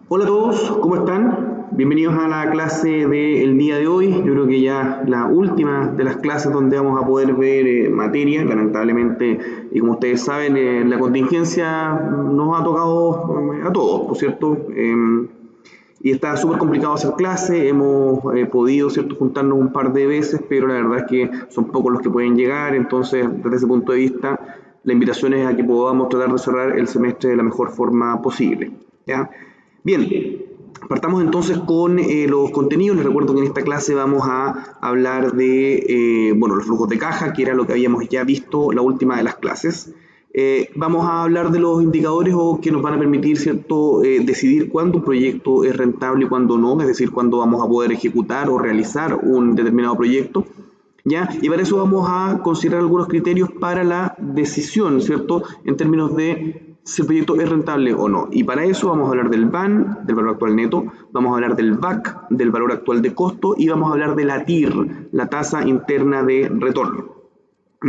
Hola a todos, ¿cómo están? Bienvenidos a la clase del día de hoy. Yo creo que ya la última de las clases donde vamos a poder ver materia. Lamentablemente, y como ustedes saben, la contingencia nos ha tocado a todos, ¿por cierto? Y está súper complicado hacer clase. Hemos podido, ¿cierto?, juntarnos un par de veces, pero la verdad es que son pocos los que pueden llegar. Entonces, desde ese punto de vista, la invitación es a que podamos tratar de cerrar el semestre de la mejor forma posible, ¿ya? Bien, partamos entonces con los contenidos. Les recuerdo que en esta clase vamos a hablar de los flujos de caja, que era lo que habíamos ya visto la última de las clases. Vamos a hablar de los indicadores que nos van a permitir, ¿cierto?, decidir cuándo un proyecto es rentable y cuándo no, es decir, cuándo vamos a poder ejecutar o realizar un determinado proyecto, ¿ya? Y para eso vamos a considerar algunos criterios para la decisión, ¿cierto?, en términos de si el proyecto es rentable o no. Y para eso vamos a hablar del VAN, del valor actual neto, vamos a hablar del VAC, del valor actual de costo, y vamos a hablar de la TIR, la tasa interna de retorno,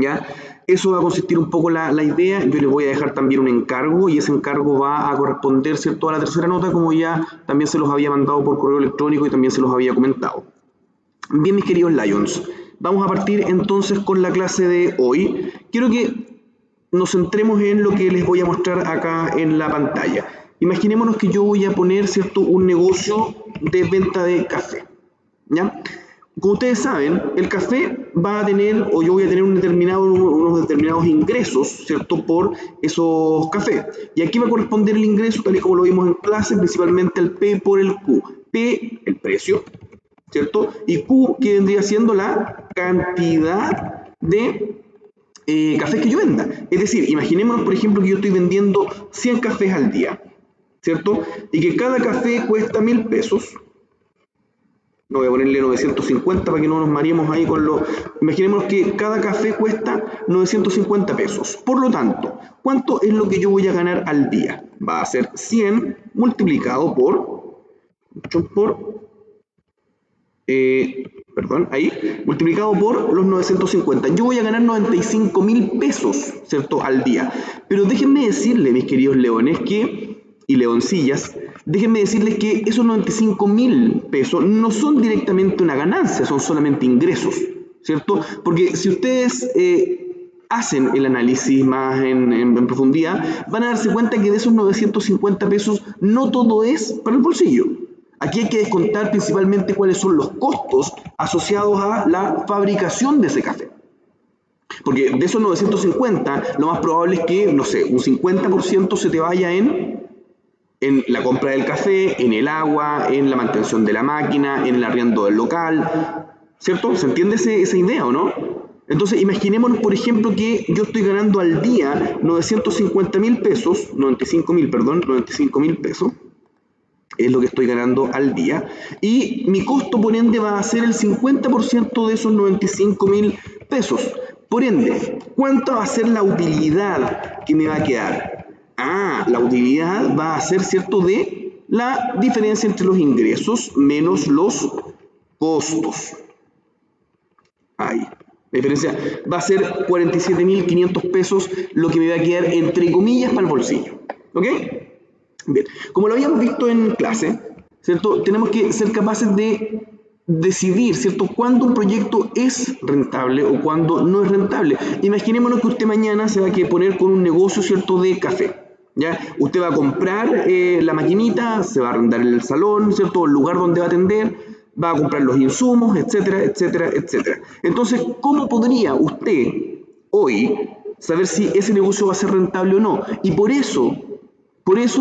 ¿ya? Eso va a consistir un poco la idea. Yo les voy a dejar también un encargo, y ese encargo va a corresponder, ¿cierto?, a la tercera nota, como ya también se los había mandado por correo electrónico y también se los había comentado. Bien, mis queridos Lions, vamos a partir entonces con la clase de hoy. Quiero que nos centremos en lo que les voy a mostrar acá en la pantalla. Imaginémonos que yo voy a poner, ¿cierto?, un negocio de venta de café, ¿ya? Como ustedes saben, el café va a tener, o yo voy a tener unos determinados ingresos, ¿cierto?, por esos cafés. Y aquí va a corresponder el ingreso, tal y como lo vimos en clase, principalmente el P por el Q. P, el precio, ¿cierto? Y Q, que vendría siendo la cantidad de cafés que yo venda. Es decir, imaginémonos, por ejemplo, que yo estoy vendiendo 100 cafés al día, ¿cierto? Y que cada café cuesta 1.000 pesos. No voy a ponerle 950 para que no nos mareemos ahí con los... Imaginémonos que cada café cuesta 950 pesos. Por lo tanto, ¿cuánto es lo que yo voy a ganar al día? Va a ser 100 multiplicado multiplicado por los 950. Yo voy a ganar 95.000 pesos, ¿cierto?, al día. Pero déjenme decirles, mis queridos leones, y leoncillas, déjenme decirles que esos 95.000 pesos no son directamente una ganancia, son solamente ingresos, ¿cierto? Porque si ustedes hacen el análisis más en profundidad, van a darse cuenta que de esos 950 pesos no todo es para el bolsillo. Aquí hay que descontar principalmente cuáles son los costos asociados a la fabricación de ese café. Porque de esos 950, lo más probable es que, no sé, un 50% se te vaya en la compra del café, en el agua, en la mantención de la máquina, en el arriendo del local, ¿cierto? ¿Se entiende esa idea o no? Entonces, imaginémonos, por ejemplo, que yo estoy ganando al día 95.000 pesos, es lo que estoy ganando al día, y mi costo, por ende, va a ser el 50% de esos 95.000 pesos. Por ende, ¿cuánta va a ser la utilidad que me va a quedar? La utilidad va a ser, ¿cierto?, de la diferencia entre los ingresos menos los costos. Ahí. La diferencia va a ser 47.500 pesos, lo que me va a quedar, entre comillas, para el bolsillo. ¿Ok? Bien, como lo habíamos visto en clase, ¿cierto?, tenemos que ser capaces de decidir, ¿cierto?, cuándo un proyecto es rentable o cuándo no es rentable. Imaginémonos que usted mañana se va a poner con un negocio, ¿cierto?, de café, ¿ya? Usted va a comprar la maquinita, se va a arrendar el salón, ¿cierto?, el lugar donde va a atender, va a comprar los insumos, etcétera, etcétera, etcétera. Entonces, ¿cómo podría usted hoy saber si ese negocio va a ser rentable o no? Y por eso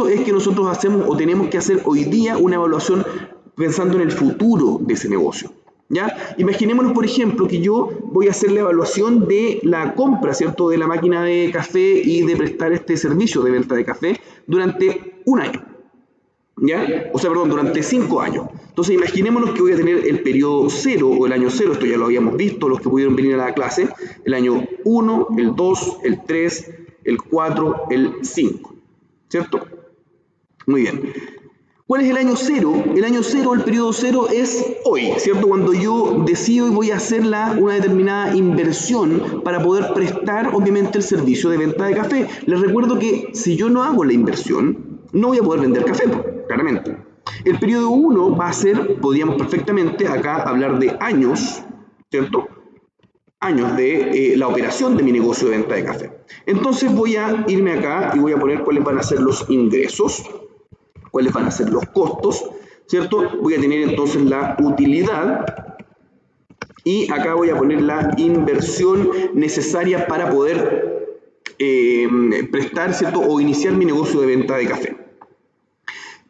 es que nosotros hacemos o tenemos que hacer hoy día una evaluación pensando en el futuro de ese negocio, ¿ya? Imaginémonos, por ejemplo, que yo voy a hacer la evaluación de la compra, ¿cierto?, de la máquina de café y de prestar este servicio de venta de café durante un año, ¿ya? Durante 5 años. Entonces, imaginémonos que voy a tener el periodo 0 o el año 0, esto ya lo habíamos visto, los que pudieron venir a la clase, el año 1, el 2, el 3, el 4, el 5. ¿Cierto? Muy bien. ¿Cuál es el año 0? El año 0, el periodo 0 es hoy, ¿cierto? Cuando yo decido y voy a hacer una determinada inversión para poder prestar, obviamente, el servicio de venta de café. Les recuerdo que si yo no hago la inversión, no voy a poder vender café, claramente. El periodo 1 va a ser, podríamos perfectamente acá hablar de años, ¿cierto? Años de la operación de mi negocio de venta de café. Entonces voy a irme acá y voy a poner cuáles van a ser los ingresos, cuáles van a ser los costos, ¿cierto? Voy a tener entonces la utilidad y acá voy a poner la inversión necesaria para poder prestar, ¿cierto? O iniciar mi negocio de venta de café.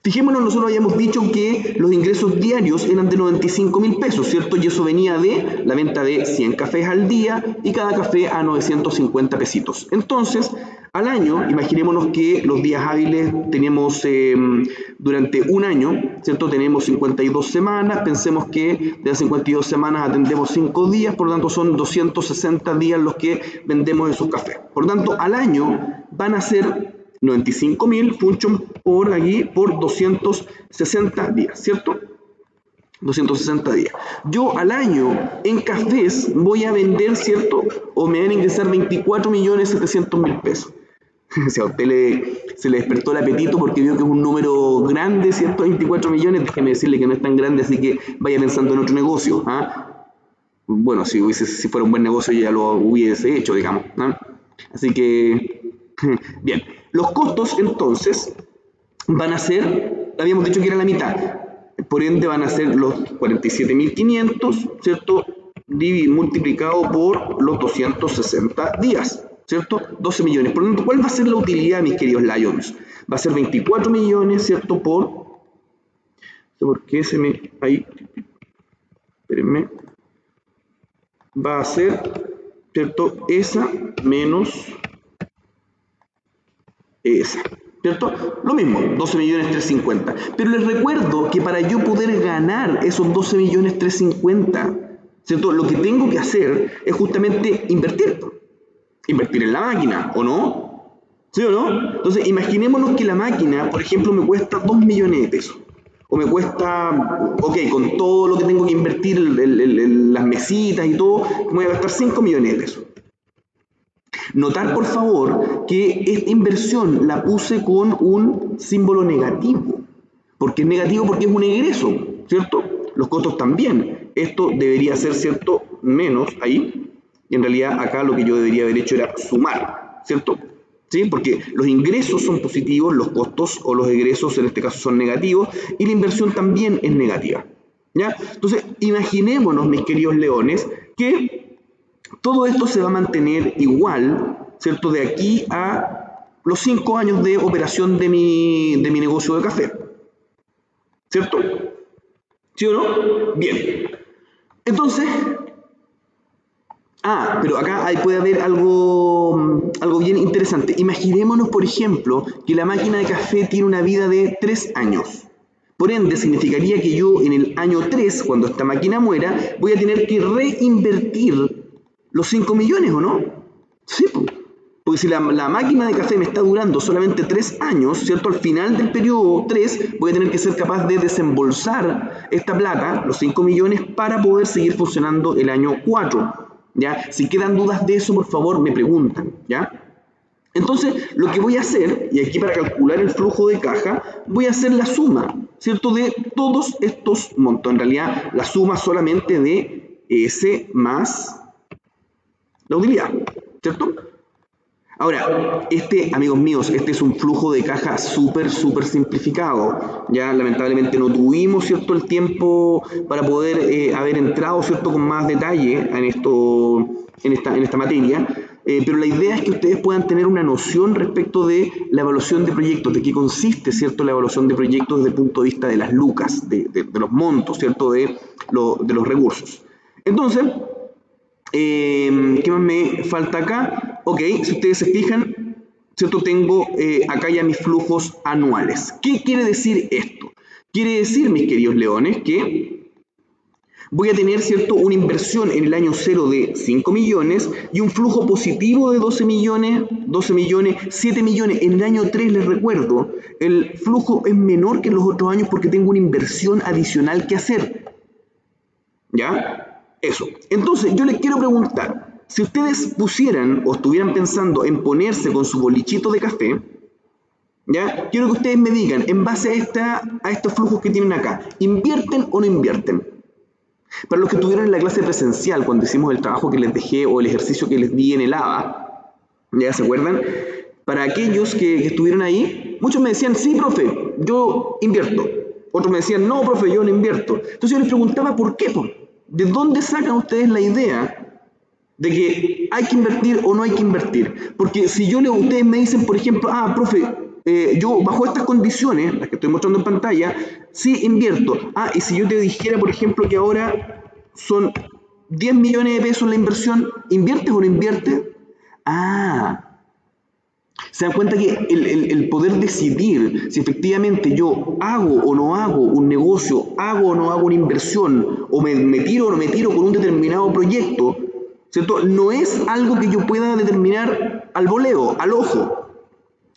Fijémonos, nosotros habíamos dicho que los ingresos diarios eran de 95.000 pesos, ¿cierto? Y eso venía de la venta de 100 cafés al día y cada café a 950 pesitos. Entonces, al año, imaginémonos que los días hábiles tenemos durante un año, ¿cierto? Tenemos 52 semanas, pensemos que de las 52 semanas atendemos 5 días, por lo tanto son 260 días los que vendemos esos cafés. Por lo tanto, al año van a ser 95.000 función por aquí por 260 días, ¿cierto? 260 días. Yo al año en cafés voy a vender, ¿cierto? O me van a ingresar 24.700.000 pesos. Si a usted se le despertó el apetito porque vio que es un número grande, ¿cierto? 24 millones, déjeme decirle que no es tan grande, así que vaya pensando en otro negocio. ¿Ah? Bueno, si fuera un buen negocio ya lo hubiese hecho, digamos. ¿Ah? Así que, bien. Los costos, entonces, van a ser, habíamos dicho que era la mitad, por ende van a ser los 47.500, ¿cierto? Multiplicado por los 260 días, ¿cierto? 12 millones. Por lo tanto, ¿cuál va a ser la utilidad, mis queridos Lions? Va a ser 24 millones, ¿cierto? ¿Por qué se me... ahí... espérenme. Va a ser, ¿cierto? Esa menos... esa, ¿cierto? Lo mismo, 12.350.000. Pero les recuerdo que para yo poder ganar esos 12.350.000, ¿cierto? Lo que tengo que hacer es justamente invertir. Invertir en la máquina, ¿o no? ¿Sí o no? Entonces, imaginémonos que la máquina, por ejemplo, me cuesta 2 millones de pesos. O me cuesta, ok, con todo lo que tengo que invertir, las mesitas y todo, me voy a gastar 5 millones de pesos. Notar, por favor, que esta inversión la puse con un símbolo negativo. ¿Por qué es negativo? Porque es un egreso, ¿cierto? Los costos también. Esto debería ser, ¿cierto? Menos ahí. Y en realidad acá lo que yo debería haber hecho era sumar, ¿cierto? ¿Sí? Porque los ingresos son positivos, los costos o los egresos en este caso son negativos y la inversión también es negativa. ¿Ya? Entonces, imaginémonos, mis queridos leones, que todo esto se va a mantener igual, ¿cierto? De aquí a los 5 años de operación de mi negocio de café. ¿Cierto? ¿Sí o no? Bien. Entonces, pero acá puede haber algo bien interesante. Imaginémonos, por ejemplo, que la máquina de café tiene una vida de 3 años. Por ende, significaría que yo en el año 3, cuando esta máquina muera, voy a tener que reinvertir los 5 millones, ¿o no? Sí, porque si la máquina de café me está durando solamente 3 años, ¿cierto? Al final del periodo 3 voy a tener que ser capaz de desembolsar esta plata, los 5 millones, para poder seguir funcionando el año 4, ¿ya? Si quedan dudas de eso, por favor, me preguntan, ¿ya? Entonces, lo que voy a hacer, y aquí para calcular el flujo de caja, voy a hacer la suma, ¿cierto? De todos estos montos. En realidad, la suma solamente de ese más la utilidad, ¿cierto? Ahora, amigos míos, este es un flujo de caja súper simplificado. Ya lamentablemente no tuvimos, ¿cierto?, el tiempo para poder haber entrado, ¿cierto?, con más detalle en esta materia. Pero la idea es que ustedes puedan tener una noción respecto de la evaluación de proyectos, de qué consiste, ¿cierto?, la evaluación de proyectos desde el punto de vista de las lucas, de los montos, ¿cierto?, de los recursos. Entonces, ¿qué más me falta acá? Ok, si ustedes se fijan, ¿cierto? Tengo acá ya mis flujos anuales. ¿Qué quiere decir esto? Quiere decir, mis queridos leones, que voy a tener, ¿cierto?, una inversión en el año 0 de 5 millones y un flujo positivo de 12 millones, 7 millones. En el año 3, les recuerdo, el flujo es menor que en los otros años porque tengo una inversión adicional que hacer. ¿Ya? Eso. Entonces, yo les quiero preguntar, si ustedes pusieran o estuvieran pensando en ponerse con su bolichito de café, ¿Ya? Quiero que ustedes me digan, en base a estos flujos que tienen acá, ¿invierten o no invierten? Para los que estuvieron en la clase presencial, cuando hicimos el trabajo que les dejé o el ejercicio que les di en el ABA, ¿ya se acuerdan? Para aquellos que estuvieron ahí, muchos me decían, sí, profe, yo invierto. Otros me decían, no, profe, yo no invierto. Entonces yo les preguntaba, ¿por qué? ¿De dónde sacan ustedes la idea de que hay que invertir o no hay que invertir? Porque si ustedes me dicen, por ejemplo, profe, yo bajo estas condiciones, las que estoy mostrando en pantalla, sí invierto. Y si yo te dijera, por ejemplo, que ahora son 10 millones de pesos la inversión, ¿inviertes o no inviertes? Se dan cuenta que el poder decidir si efectivamente yo hago o no hago un negocio, hago o no hago una inversión, o me tiro o no me tiro con un determinado proyecto, ¿cierto? No es algo que yo pueda determinar al voleo, al ojo.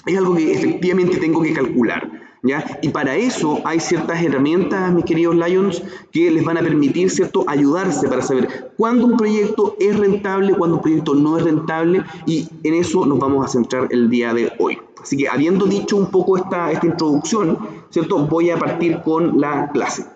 Es algo que efectivamente tengo que calcular, ¿ya? Y para eso hay ciertas herramientas, mis queridos Lions, que les van a permitir, ¿cierto?, ayudarse para saber cuándo un proyecto es rentable, cuándo un proyecto no es rentable, y en eso nos vamos a centrar el día de hoy. Así que, habiendo dicho un poco esta introducción, ¿cierto?, voy a partir con la clase.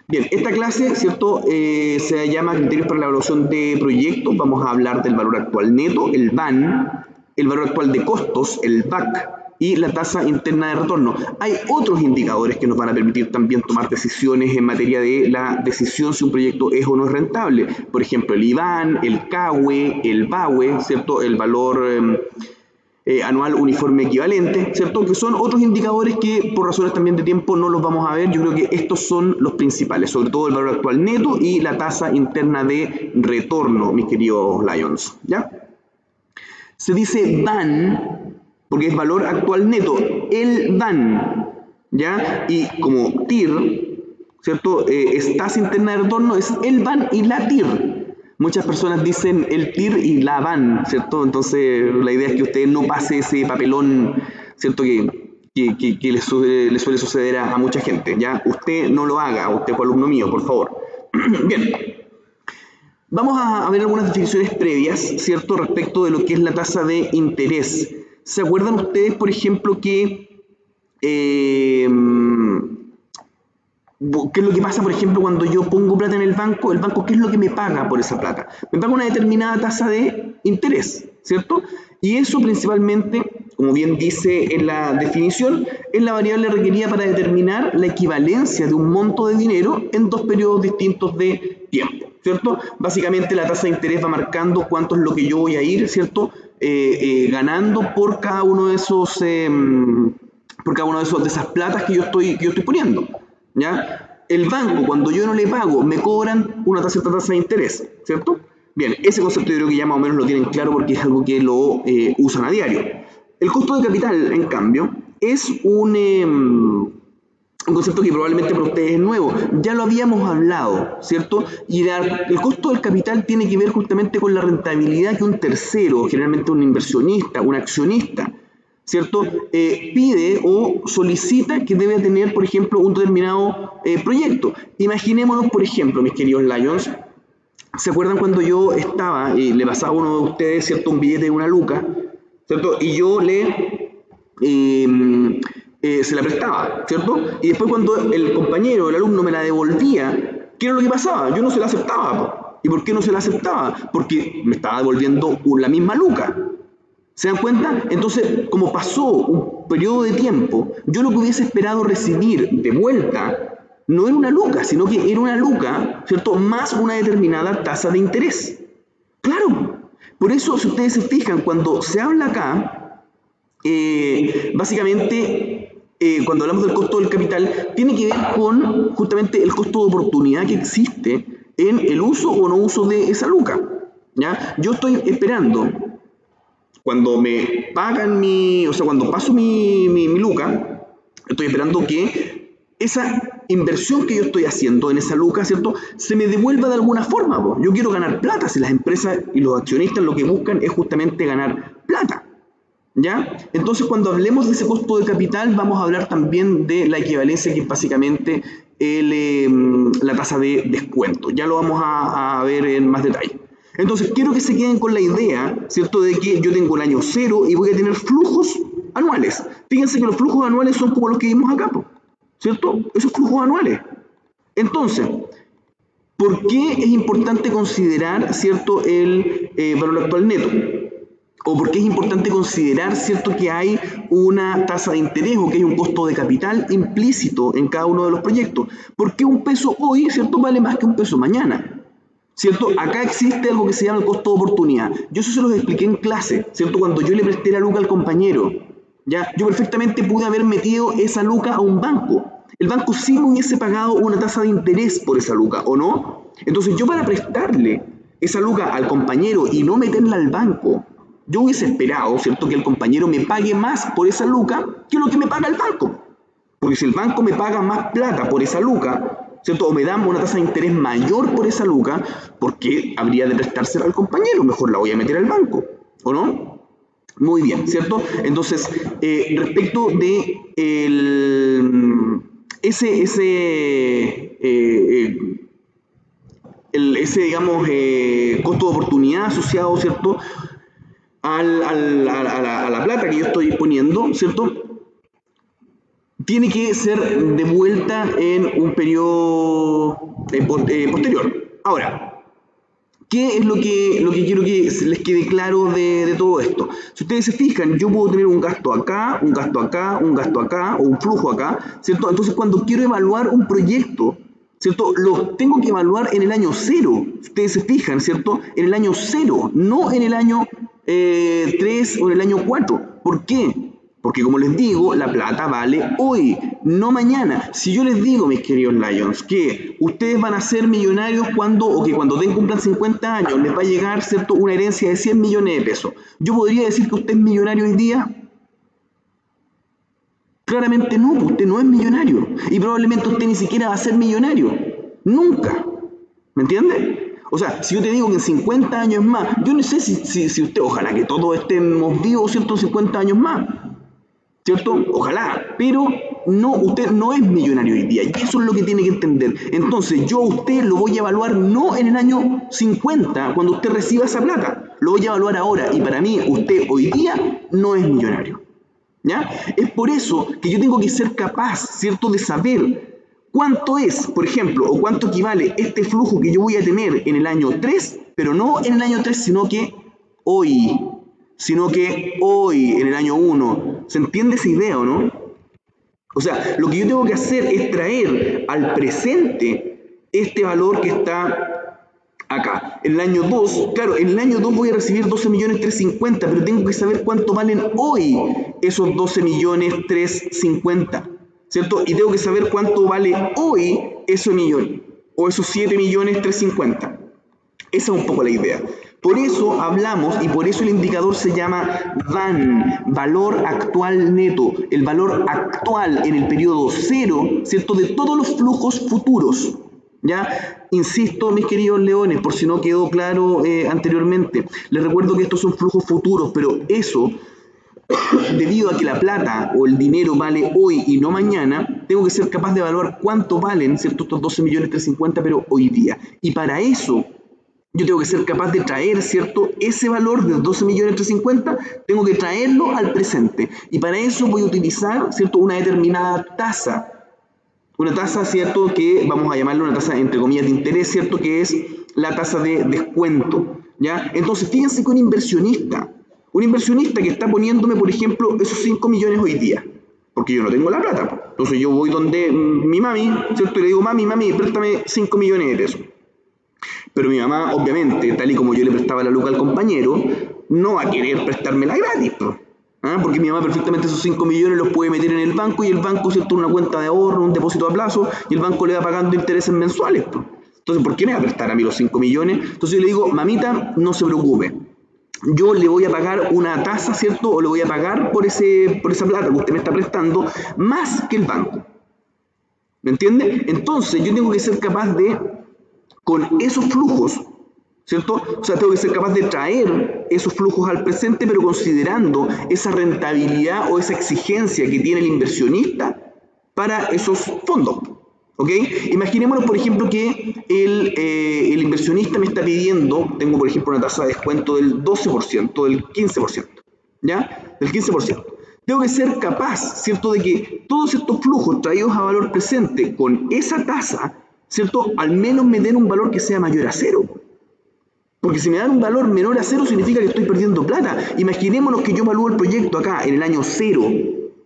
Bien, esta clase, ¿cierto?, se llama Criterios para la Evaluación de Proyectos. Vamos a hablar del valor actual neto, el VAN, el valor actual de costos, el VAC, y la tasa interna de retorno. Hay otros indicadores que nos van a permitir también tomar decisiones en materia de la decisión si un proyecto es o no es rentable. Por ejemplo, el IBAN, el CAUE, el BAUE, ¿cierto?, el valor anual uniforme equivalente, ¿cierto?, que son otros indicadores que por razones también de tiempo no los vamos a ver. Yo creo que estos son los principales, sobre todo el valor actual neto y la tasa interna de retorno, mis queridos Lions, ¿ya? Se dice VAN porque es valor actual neto, el VAN, ¿ya? Y como TIR, ¿cierto?, es tasa interna de retorno, es el VAN y la TIR. Muchas personas dicen el TIR y la VAN, ¿cierto? Entonces la idea es que usted no pase ese papelón, ¿cierto?, que le suele suceder a mucha gente, ¿ya? Usted no lo haga, usted fue alumno mío, por favor. Bien. Vamos a ver algunas definiciones previas, ¿cierto?, respecto de lo que es la tasa de interés. ¿Se acuerdan ustedes, por ejemplo, qué es lo que pasa, por ejemplo, cuando yo pongo plata en el banco? El banco, ¿qué es lo que me paga por esa plata? Me paga una determinada tasa de interés, ¿cierto? Y eso principalmente, como bien dice en la definición, es la variable requerida para determinar la equivalencia de un monto de dinero en dos periodos distintos de tiempo, ¿cierto? Básicamente la tasa de interés va marcando cuánto es lo que yo voy a ir, ¿cierto?, ganando por cada uno de esos, de esas platas que yo estoy poniendo, ¿ya? El banco, cuando yo no le pago, me cobran una cierta tasa de interés, ¿cierto? Bien, ese concepto yo creo que ya más o menos lo tienen claro porque es algo que lo usan a diario. El costo de capital, en cambio, es un concepto que probablemente para ustedes es nuevo. Ya lo habíamos hablado, ¿cierto? Y el costo del capital tiene que ver justamente con la rentabilidad que un tercero, generalmente un inversionista, un accionista, ¿cierto?, pide o solicita que debe tener, por ejemplo, un determinado proyecto. Imaginémonos, por ejemplo, mis queridos Lions, ¿se acuerdan cuando yo estaba y le pasaba a uno de ustedes, ¿cierto?, un billete de una luca, ¿cierto?, y yo se la prestaba, ¿cierto? Y después cuando el compañero, el alumno me la devolvía, ¿qué era lo que pasaba? Yo no se la aceptaba. ¿Y por qué no se la aceptaba? Porque me estaba devolviendo la misma luca. ¿Se dan cuenta? Entonces, como pasó un periodo de tiempo, yo lo que hubiese esperado recibir de vuelta no era una luca, sino que era una luca, ¿cierto?, más una determinada tasa de interés. Claro. Por eso, si ustedes se fijan, cuando se habla acá, básicamente, cuando hablamos del costo del capital, tiene que ver con justamente el costo de oportunidad que existe en el uso o no uso de esa luca, ¿ya? Yo estoy esperando, cuando me pagan cuando paso mi luca, estoy esperando que esa inversión que yo estoy haciendo en esa luca, ¿cierto?, se me devuelva de alguna forma, po. Yo quiero ganar plata, si las empresas y los accionistas lo que buscan es justamente ganar plata, ¿ya? Entonces, cuando hablemos de ese costo de capital, vamos a hablar también de la equivalencia, que es básicamente la tasa de descuento. Ya lo vamos a ver en más detalle. Entonces, quiero que se queden con la idea, ¿cierto?, de que yo tengo el año cero y voy a tener flujos anuales. Fíjense que los flujos anuales son como los que vimos acá, ¿cierto? Esos flujos anuales. Entonces, ¿por qué es importante considerar, ¿cierto?, el valor actual neto? ¿O por qué es importante considerar, ¿cierto?, que hay una tasa de interés o que hay un costo de capital implícito en cada uno de los proyectos? Porque un peso hoy, ¿cierto?, vale más que un peso mañana, ¿cierto? Acá existe algo que se llama el costo de oportunidad. Yo eso se los expliqué en clase, ¿cierto? Cuando yo le presté la luca al compañero, ¿ya? Yo perfectamente pude haber metido esa luca a un banco. El banco sí me hubiese pagado una tasa de interés por esa luca, ¿o no? Entonces yo, para prestarle esa luca al compañero y no meterla al banco, yo hubiese esperado, ¿cierto?, que el compañero me pague más por esa luca que lo que me paga el banco. Porque si el banco me paga más plata por esa luca, ¿cierto?, o me dan una tasa de interés mayor por esa luca, ¿por qué habría de prestársela al compañero? Mejor la voy a meter al banco, ¿o no? Muy bien, ¿cierto? Entonces, respecto de digamos, costo de oportunidad asociado, ¿cierto?, a la plata que yo estoy poniendo, ¿cierto?, tiene que ser devuelta en un periodo posterior. Ahora, ¿qué es lo que quiero que les quede claro de todo esto? Si ustedes se fijan, yo puedo tener un gasto acá, un gasto acá, un gasto acá, o un flujo acá, ¿cierto? Entonces, cuando quiero evaluar un proyecto, ¿cierto?, lo tengo que evaluar en el año 0. Si ustedes se fijan, ¿cierto?, en el año 0, no en el año 3 o en el año 4. ¿Por qué? Porque, como les digo, la plata vale hoy, no mañana. Si yo les digo, mis queridos Lions, que ustedes van a ser millonarios cuando cumplan 50 años, les va a llegar, ¿cierto?, una herencia de 100 millones de pesos. ¿Yo podría decir que usted es millonario hoy día? Claramente no, usted no es millonario. Y probablemente usted ni siquiera va a ser millonario. Nunca. ¿Me entiende? O sea, si yo te digo que en 50 años más, yo no sé si usted, ojalá que todos estemos vivos 150 años más, ¿cierto? Ojalá, pero no, usted no es millonario hoy día, y eso es lo que tiene que entender. Entonces, yo a usted lo voy a evaluar no en el año 50, cuando usted reciba esa plata, lo voy a evaluar ahora, y para mí, usted hoy día no es millonario, ¿ya? Es por eso que yo tengo que ser capaz, ¿cierto?, de saber cuánto es, por ejemplo, o cuánto equivale este flujo que yo voy a tener en el año 3, pero no en el año 3, sino que hoy, en el año 1. ¿Se entiende esa idea o no? O sea, lo que yo tengo que hacer es traer al presente este valor que está acá. En el año 2, claro, en el año 2 voy a recibir 12.350.000, pero tengo que saber cuánto valen hoy esos 12.350.000, ¿cierto? Y tengo que saber cuánto vale hoy ese millón, o esos 7.350.000. Esa es un poco la idea. Por eso hablamos, y por eso el indicador se llama VAN, valor actual neto, el valor actual en el periodo 0, ¿cierto?, de todos los flujos futuros. ¿Ya? Insisto, mis queridos leones, por si no quedó claro anteriormente, les recuerdo que estos son flujos futuros, pero eso, debido a que la plata o el dinero vale hoy y no mañana, tengo que ser capaz de evaluar cuánto valen, ¿cierto?, estos 12.350.000, pero hoy día. Y para eso, yo tengo que ser capaz de traer, ¿cierto?, ese valor de 12.350.000, tengo que traerlo al presente. Y para eso voy a utilizar, ¿cierto?, una determinada tasa. Una tasa, ¿cierto?, que vamos a llamarle una tasa, entre comillas, de interés, ¿cierto?, que es la tasa de descuento, ¿ya? Entonces, fíjense que un inversionista que está poniéndome, por ejemplo, esos 5 millones hoy día, porque yo no tengo la plata, entonces yo voy donde mi mami, ¿cierto?, y le digo, mami, préstame 5 millones de pesos. Pero mi mamá, obviamente, tal y como yo le prestaba la luca al compañero, no va a querer prestármela gratis, porque mi mamá perfectamente esos 5 millones los puede meter en el banco, y el banco, ¿cierto?, una cuenta de ahorro, un depósito a plazo, y el banco le va pagando intereses mensuales. Entonces, ¿por qué me va a prestar a mí los 5 millones? Entonces yo le digo, mamita, no se preocupe, yo le voy a pagar una tasa, ¿cierto?, o le voy a pagar por esa plata que usted me está prestando, más que el banco. ¿Me entiende? Entonces yo tengo que ser capaz de, con esos flujos, ¿cierto? O sea, tengo que ser capaz de traer esos flujos al presente, pero considerando esa rentabilidad o esa exigencia que tiene el inversionista para esos fondos. ¿Ok? Imaginémonos, por ejemplo, que el inversionista me está pidiendo, tengo por ejemplo una tasa de descuento del 12%, del 15%, ¿ya? Del 15%. tengo que ser capaz, ¿cierto?, de que todos estos flujos traídos a valor presente con esa tasa, ¿cierto?, al menos me den un valor que sea mayor a 0. Porque si me dan un valor menor a 0 significa que estoy perdiendo plata. Imaginémonos que yo evalúo el proyecto acá en el año 0,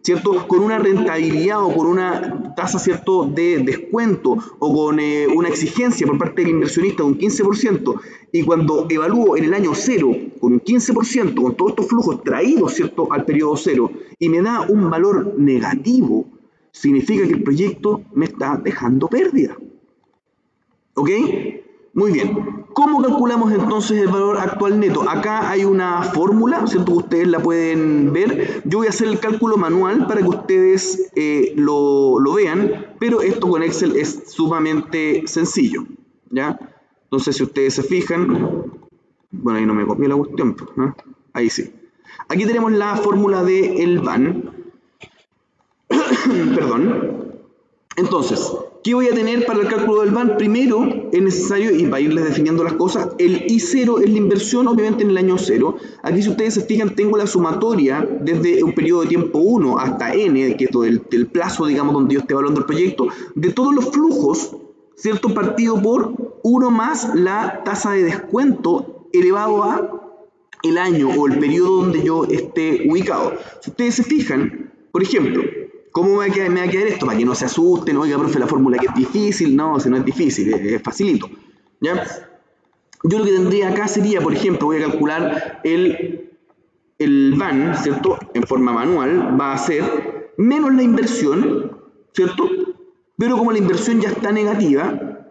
¿cierto?, con una rentabilidad o con una tasa, ¿cierto?, de descuento o con una exigencia por parte del inversionista de un 15%, y cuando evalúo en el año 0 con un 15%, con todos estos flujos traídos, ¿cierto?, al periodo 0, y me da un valor negativo, significa que el proyecto me está dejando pérdida. ¿Ok? Muy bien. ¿Cómo calculamos entonces el valor actual neto? Acá hay una fórmula, ¿cierto?, que ustedes la pueden ver. Yo voy a hacer el cálculo manual para que ustedes lo vean, pero esto con Excel es sumamente sencillo, ¿ya? Entonces, si ustedes se fijan, bueno, ahí no me copié la cuestión, ¿no? Ahí sí. Aquí tenemos la fórmula del VAN. Perdón. Entonces, ¿qué voy a tener para el cálculo del VAN? Primero es necesario, y para irles definiendo las cosas, el I0 es la inversión, obviamente en el año 0. Aquí, si ustedes se fijan, tengo la sumatoria desde un periodo de tiempo 1 hasta N, que es del plazo, digamos, donde yo esté evaluando el proyecto, de todos los flujos, ¿cierto?, partido por 1 más la tasa de descuento elevado a el año o el periodo donde yo esté ubicado. Si ustedes se fijan, por ejemplo, ¿cómo me va a quedar esto? Para que no se asusten, oiga, profe, la fórmula que es difícil. No, si no es difícil, es facilito, ¿ya? Yo lo que tendría acá sería, por ejemplo, voy a calcular el VAN, ¿cierto?, en forma manual, va a ser menos la inversión, ¿cierto? Pero como la inversión ya está negativa,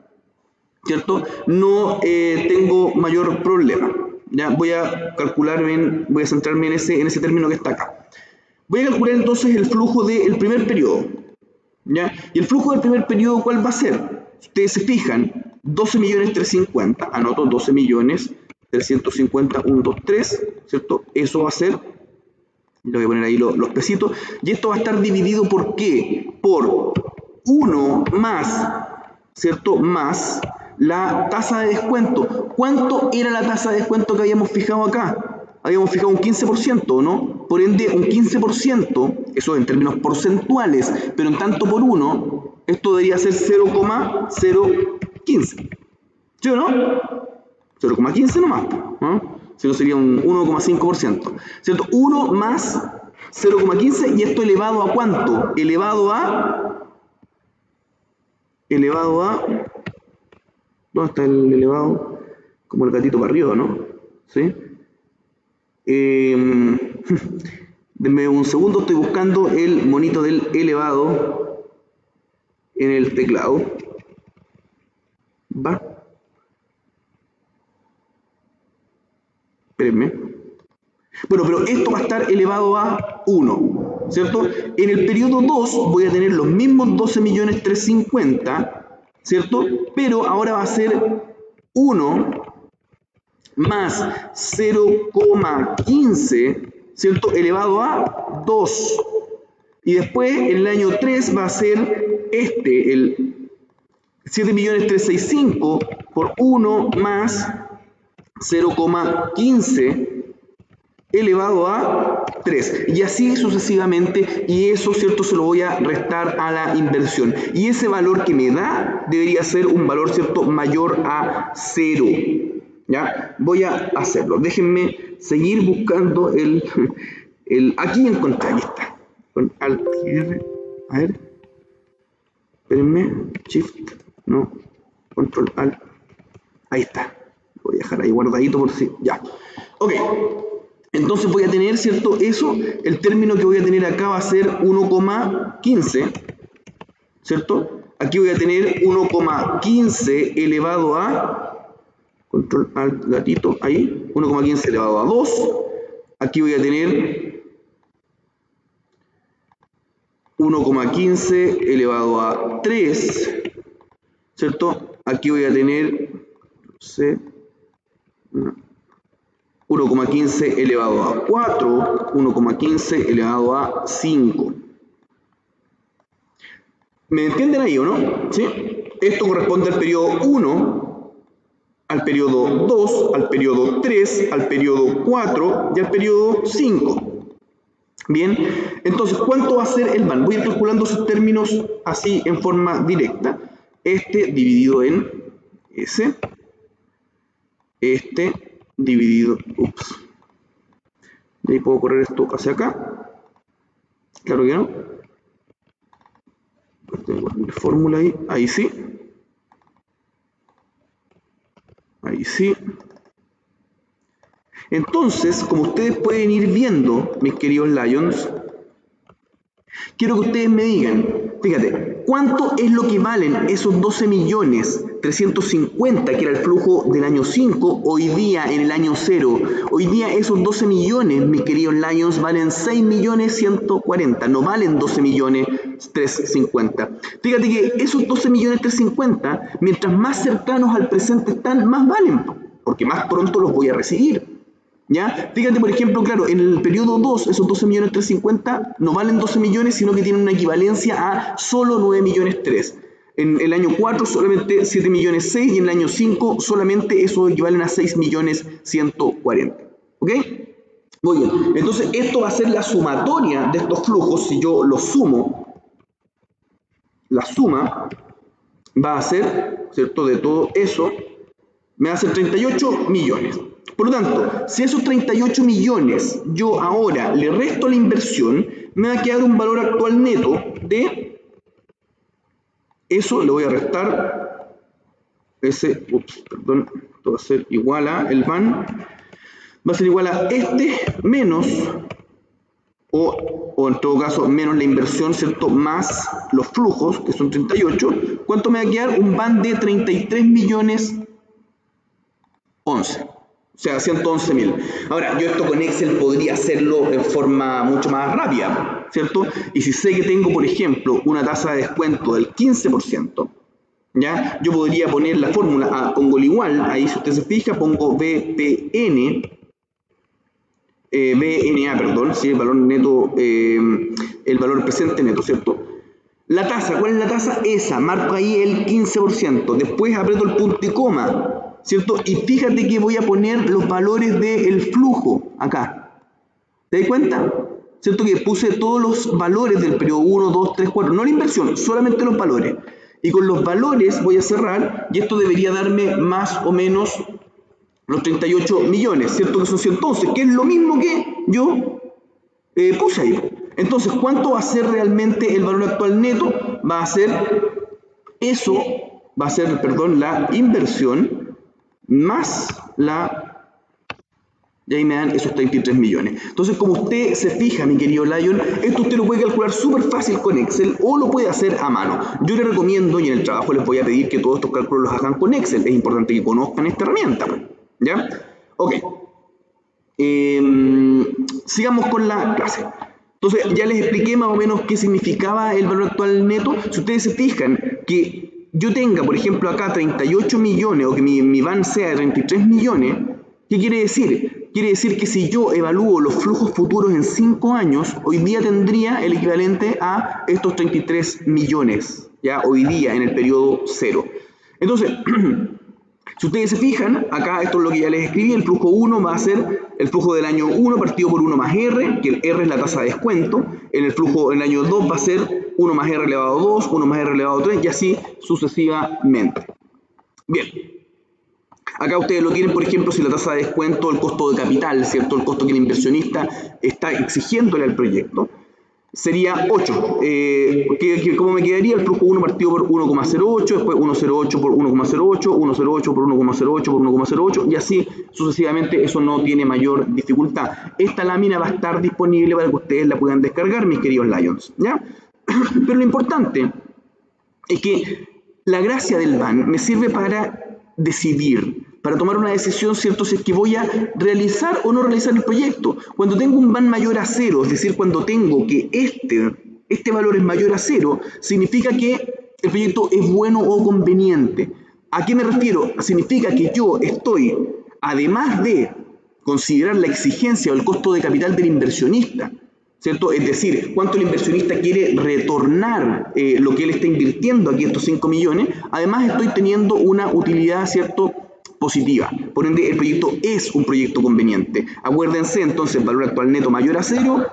¿cierto?, no tengo mayor problema. Ya voy a calcular, voy a centrarme en ese término que está acá. Voy a calcular entonces el flujo del primer periodo, ¿ya? Y el flujo del primer periodo, ¿cuál va a ser? Si ustedes se fijan, 12.350.000, anoto 12.350.123, ¿cierto? Eso va a ser, le voy a poner ahí los pesitos, y esto va a estar dividido ¿por qué? Por 1 más, ¿cierto?, más la tasa de descuento. ¿Cuánto era la tasa de descuento que habíamos fijado acá? Habíamos fijado un 15%, ¿no? Por ende, un 15%, eso en términos porcentuales, pero en tanto por 1, esto debería ser 0,015. ¿Sí o no? 0,15 nomás, ¿no? Si no sería un 1,5%. ¿Cierto? 1 más 0,15, y esto elevado ¿a cuánto? Elevado a... ¿Dónde está el elevado? Como el gatito para arriba, ¿no? ¿Sí? Denme un segundo, estoy buscando el monito del elevado en el teclado. ¿Va? Espérenme. Bueno, pero esto va a estar elevado a 1, ¿cierto? En el periodo 2 voy a tener los mismos 12.350.000, ¿cierto? Pero ahora va a ser 1 más 0,15, ¿cierto?, elevado a 2. Y después, en el año 3 va a ser el 7.365.000 por 1 más 0,15 elevado a 3. Y así sucesivamente, y eso, ¿cierto?, se lo voy a restar a la inversión. Y ese valor que me da debería ser un valor, ¿cierto?, mayor a 0. ¿Ya? Voy a hacerlo. Déjenme seguir buscando aquí encontré, aquí está. Con Alt y R. A ver. Espérenme. Shift. No. Control Alt. Ahí está. Voy a dejar ahí guardadito por si. Ya. Ok. Entonces voy a tener, ¿cierto? Eso. El término que voy a tener acá va a ser 1,15. ¿Cierto? Aquí voy a tener 1,15 elevado a... Control Alt gatito, ahí, 1,15 elevado a 2. Aquí voy a tener 1,15 elevado a 3, ¿cierto? Aquí voy a tener, no sé, 1,15 elevado a 4, 1,15 elevado a 5. ¿Me entienden ahí o no? ¿Sí? Esto corresponde al periodo 1, al periodo 2, al periodo 3, al periodo 4 y al periodo 5. Bien, entonces, ¿cuánto va a ser el VAN? Voy a ir calculando esos términos así en forma directa. Este dividido en S, este dividido, y ahí puedo correr esto hacia acá. Claro que no. Tengo una fórmula ahí, ahí sí. Ahí sí. Entonces, como ustedes pueden ir viendo, mis queridos Lions, quiero que ustedes me digan, fíjate, ¿cuánto es lo que valen esos 12.350.000, que era el flujo del año 5, hoy día en el año 0? Hoy día esos 12 millones, mis queridos Lions, valen 6.140.000, no valen 12.350.000. Fíjate que esos 12.350.000, mientras más cercanos al presente están, más valen, porque más pronto los voy a recibir. ¿Ya? Fíjate, por ejemplo, claro, en el periodo 2, esos 12.350.000 no valen 12 millones, sino que tienen una equivalencia a solo 9.300.000. En el año 4 solamente 7.600.000 y en el año 5 solamente eso equivalen a 6.140.000. ¿Ok? Muy bien. Entonces, esto va a ser la sumatoria de estos flujos. Si yo los sumo, la suma va a ser, ¿cierto?, de todo eso, me va a ser 38 millones. Por lo tanto, si esos 38 millones yo ahora le resto la inversión, me va a quedar un valor actual neto de, eso le voy a restar, ese, perdón, esto va a ser igual a, el VAN, va a ser igual a este menos, o en todo caso menos la inversión, ¿cierto?, más los flujos, que son 38, ¿cuánto me va a quedar? Un VAN de 33.011.000. O sea, 111.000. Ahora, yo esto con Excel podría hacerlo en forma mucho más rápida, ¿cierto? Y si sé que tengo, por ejemplo, una tasa de descuento del 15%, ¿ya? Yo podría poner la fórmula, pongo el igual, ahí si usted se fija, pongo BNA, perdón, ¿sí? El valor neto, el valor presente neto, ¿cierto? La tasa, ¿cuál es la tasa? Esa, marco ahí el 15%, después aprieto el punto y coma, ¿cierto? Y fíjate que voy a poner los valores del flujo acá. ¿Te das cuenta? ¿Cierto? Que puse todos los valores del periodo 1, 2, 3, 4, no la inversión, solamente los valores. Y con los valores voy a cerrar, y esto debería darme más o menos los 38 millones, ¿cierto? Que son 111, que es lo mismo que yo puse ahí. Entonces, ¿cuánto va a ser realmente el valor actual neto? Va a ser eso, va a ser, perdón, la inversión más la, y ahí me dan esos 33 millones. Entonces, como usted se fija, mi querido Lion, esto usted lo puede calcular súper fácil con Excel o lo puede hacer a mano. Yo le recomiendo, y en el trabajo les voy a pedir que todos estos cálculos los hagan con Excel. Es importante que conozcan esta herramienta, ¿ya? Ok. Sigamos con la clase. Entonces, ya les expliqué más o menos qué significaba el valor actual neto. Si ustedes se fijan que yo tenga, por ejemplo, acá 38 millones o que mi VAN sea de 33 millones, ¿qué quiere decir? Quiere decir que si yo evalúo los flujos futuros en 5 años, hoy día tendría el equivalente a estos 33 millones, ya hoy día en el periodo 0. Entonces, si ustedes se fijan, acá esto es lo que ya les escribí, el flujo 1 va a ser el flujo del año 1 partido por 1 más R, que el R es la tasa de descuento. En el flujo del año 2 va a ser 1 más R elevado a 2, 1 más R elevado a 3 y así sucesivamente. Bien. Acá ustedes lo tienen, por ejemplo, si la tasa de descuento, el costo de capital, ¿cierto? El costo que el inversionista está exigiéndole al proyecto, sería 8. ¿Cómo me quedaría? El flujo 1 partido por 1,08, después 1,08 por 1,08, 1,08 por 1,08 por 1,08 y así sucesivamente. Eso no tiene mayor dificultad. Esta lámina va a estar disponible para que ustedes la puedan descargar, mis queridos Lions, ¿ya? Pero lo importante es que la gracia del VAN me sirve para decidir, para tomar una decisión, ¿cierto? Si es que voy a realizar o no realizar el proyecto. Cuando tengo un VAN mayor a 0, es decir, cuando tengo que este valor es mayor a 0, significa que el proyecto es bueno o conveniente. ¿A qué me refiero? Significa que yo estoy, además de considerar la exigencia o el costo de capital del inversionista, ¿cierto? Es decir, cuánto el inversionista quiere retornar lo que él está invirtiendo aquí, estos 5 millones, además estoy teniendo una utilidad, ¿cierto?, positiva. Por ende, el proyecto es un proyecto conveniente. Acuérdense, entonces, valor actual neto mayor a 0,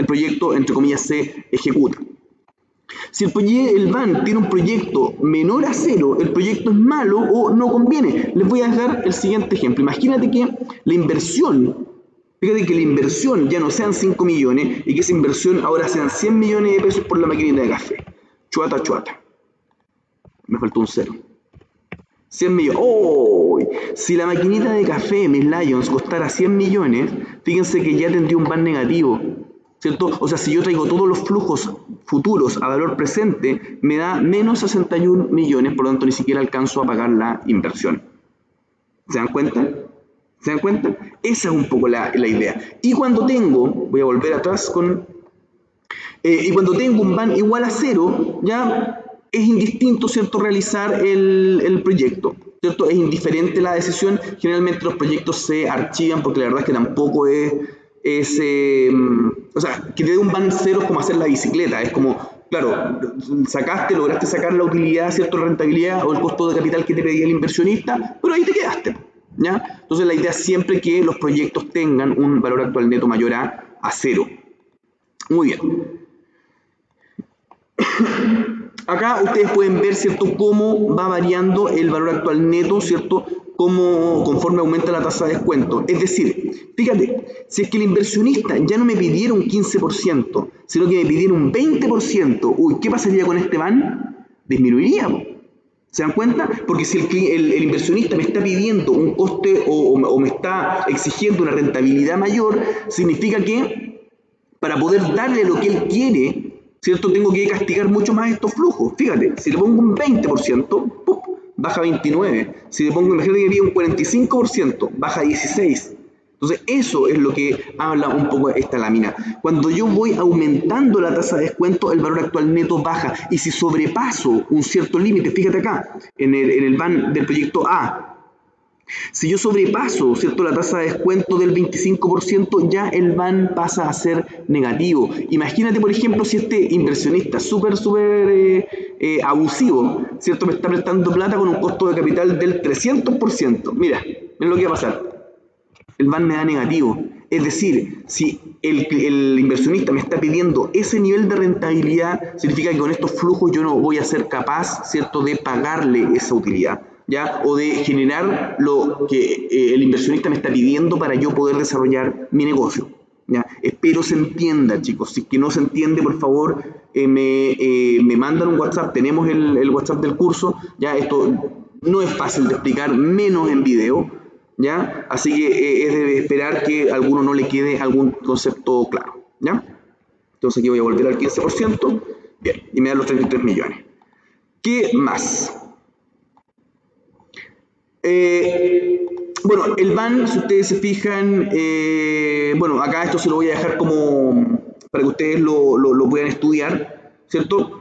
el proyecto, entre comillas, se ejecuta. Si el BAN tiene un proyecto menor a 0, el proyecto es malo o no conviene. Les voy a dejar el siguiente ejemplo. Imagínate que la inversión, fíjate que la inversión ya no sean 5 millones y que esa inversión ahora sean 100 millones de pesos por la maquinita de café. Chuata, chuata. Me faltó un 0. 100 millones. ¡Oh! Si la maquinita de café Miss Lions costara 100 millones, fíjense que ya tendría un BAN negativo, ¿cierto? O sea, si yo traigo todos los flujos futuros a valor presente, me da menos 61 millones, por lo tanto ni siquiera alcanzo a pagar la inversión. ¿Se dan cuenta? ¿Se dan cuenta? Esa es un poco la idea. Y cuando tengo, voy a volver atrás con... y cuando tengo un BAN igual a 0, ya es indistinto, ¿cierto?, realizar el proyecto, ¿cierto? Es indiferente la decisión. Generalmente los proyectos se archivan porque la verdad es que tampoco es o sea, que te dé un BAN 0 es como hacer la bicicleta. Es como, claro, lograste sacar la utilidad, ¿cierto?, rentabilidad o el costo de capital que te pedía el inversionista, pero ahí te quedaste, ¿ya? Entonces la idea es siempre que los proyectos tengan un valor actual neto mayor a 0. Muy bien. Acá ustedes pueden ver, ¿cierto?, cómo va variando el valor actual neto, ¿cierto?, conforme aumenta la tasa de descuento. Es decir, fíjate, si es que el inversionista ya no me pidiera un 15%, sino que me pidiera un 20%, uy, ¿qué pasaría con este BAN? Disminuiría. ¿Se dan cuenta? Porque si el inversionista me está pidiendo un coste o me está exigiendo una rentabilidad mayor, significa que para poder darle lo que él quiere, ¿cierto?, tengo que castigar mucho más estos flujos. Fíjate, si le pongo un 20%, ¡pum!, baja 29. Si le pongo, imagínate que había un 45%, baja 16. Entonces, eso es lo que habla un poco esta lámina. Cuando yo voy aumentando la tasa de descuento, el valor actual neto baja. Y si sobrepaso un cierto límite, fíjate acá, en el BAN del proyecto A, si yo sobrepaso, ¿cierto?, la tasa de descuento del 25%, ya el BAN pasa a ser negativo. Imagínate, por ejemplo, si este inversionista súper abusivo, ¿cierto?, me está prestando plata con un costo de capital del 300%. Mira lo que va a pasar. El BAN me da negativo. Es decir, si el inversionista me está pidiendo ese nivel de rentabilidad, significa que con estos flujos yo no voy a ser capaz, ¿cierto?, de pagarle esa utilidad, ¿ya? O de generar lo que el inversionista me está pidiendo para yo poder desarrollar mi negocio, ¿ya? Espero se entienda, chicos. Si es que no se entiende, por favor, me mandan un WhatsApp. Tenemos el WhatsApp del curso, ¿ya? Esto no es fácil de explicar, menos en video, ¿ya? Así que es de esperar que a alguno no le quede algún concepto claro, ¿ya? Entonces aquí voy a volver al 15%, bien, y me dan los 33 millones. ¿Qué más? Bueno, el BAN, si ustedes se fijan, bueno, acá esto se lo voy a dejar como para que ustedes lo puedan estudiar, ¿cierto?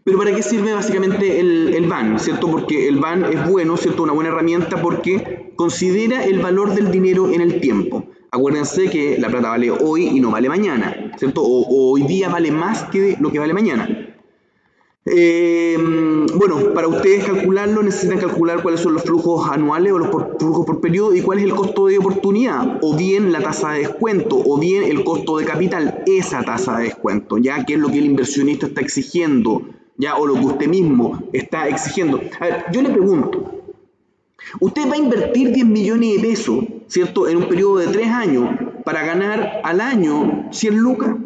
Pero ¿para qué sirve básicamente el BAN? ¿Cierto? Porque el BAN es bueno, ¿cierto? Una buena herramienta porque considera el valor del dinero en el tiempo. Acuérdense que la plata vale hoy y no vale mañana, ¿cierto? O hoy día vale más que lo que vale mañana. Bueno, para ustedes calcularlo necesitan calcular cuáles son los flujos anuales o los flujos por periodo y cuál es el costo de oportunidad, o bien la tasa de descuento, o bien el costo de capital, esa tasa de descuento, ya que es lo que el inversionista está exigiendo, ya, o lo que usted mismo está exigiendo. A ver, yo le pregunto, ¿usted va a invertir 10 millones de pesos, ¿cierto?, en un periodo de 3 años para ganar al año 100 lucas?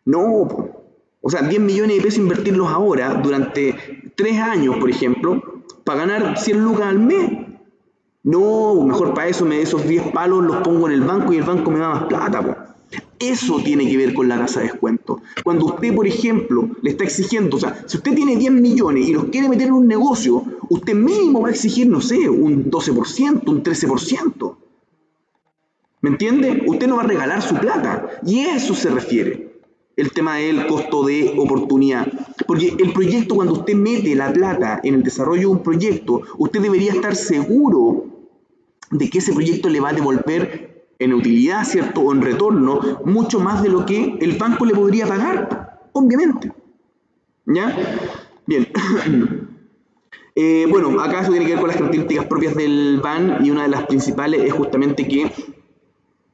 No, o sea, 10 millones de pesos invertirlos ahora, durante 3 años, por ejemplo, para ganar 100 lucas al mes. No, mejor para eso esos 10 palos los pongo en el banco y el banco me da más plata, po. Eso tiene que ver con la tasa de descuento. Cuando usted, por ejemplo, le está exigiendo, o sea, si usted tiene 10 millones y los quiere meter en un negocio, usted mínimo va a exigir, no sé, un 12%, un 13%. ¿Me entiende? Usted no va a regalar su plata. Y a eso se refiere el tema del costo de oportunidad. Porque el proyecto, cuando usted mete la plata en el desarrollo de un proyecto, usted debería estar seguro de que ese proyecto le va a devolver en utilidad, ¿cierto?, o en retorno, mucho más de lo que el banco le podría pagar, obviamente. ¿Ya? Bien. Bueno, acá eso tiene que ver con las características propias del BAN, y una de las principales es justamente que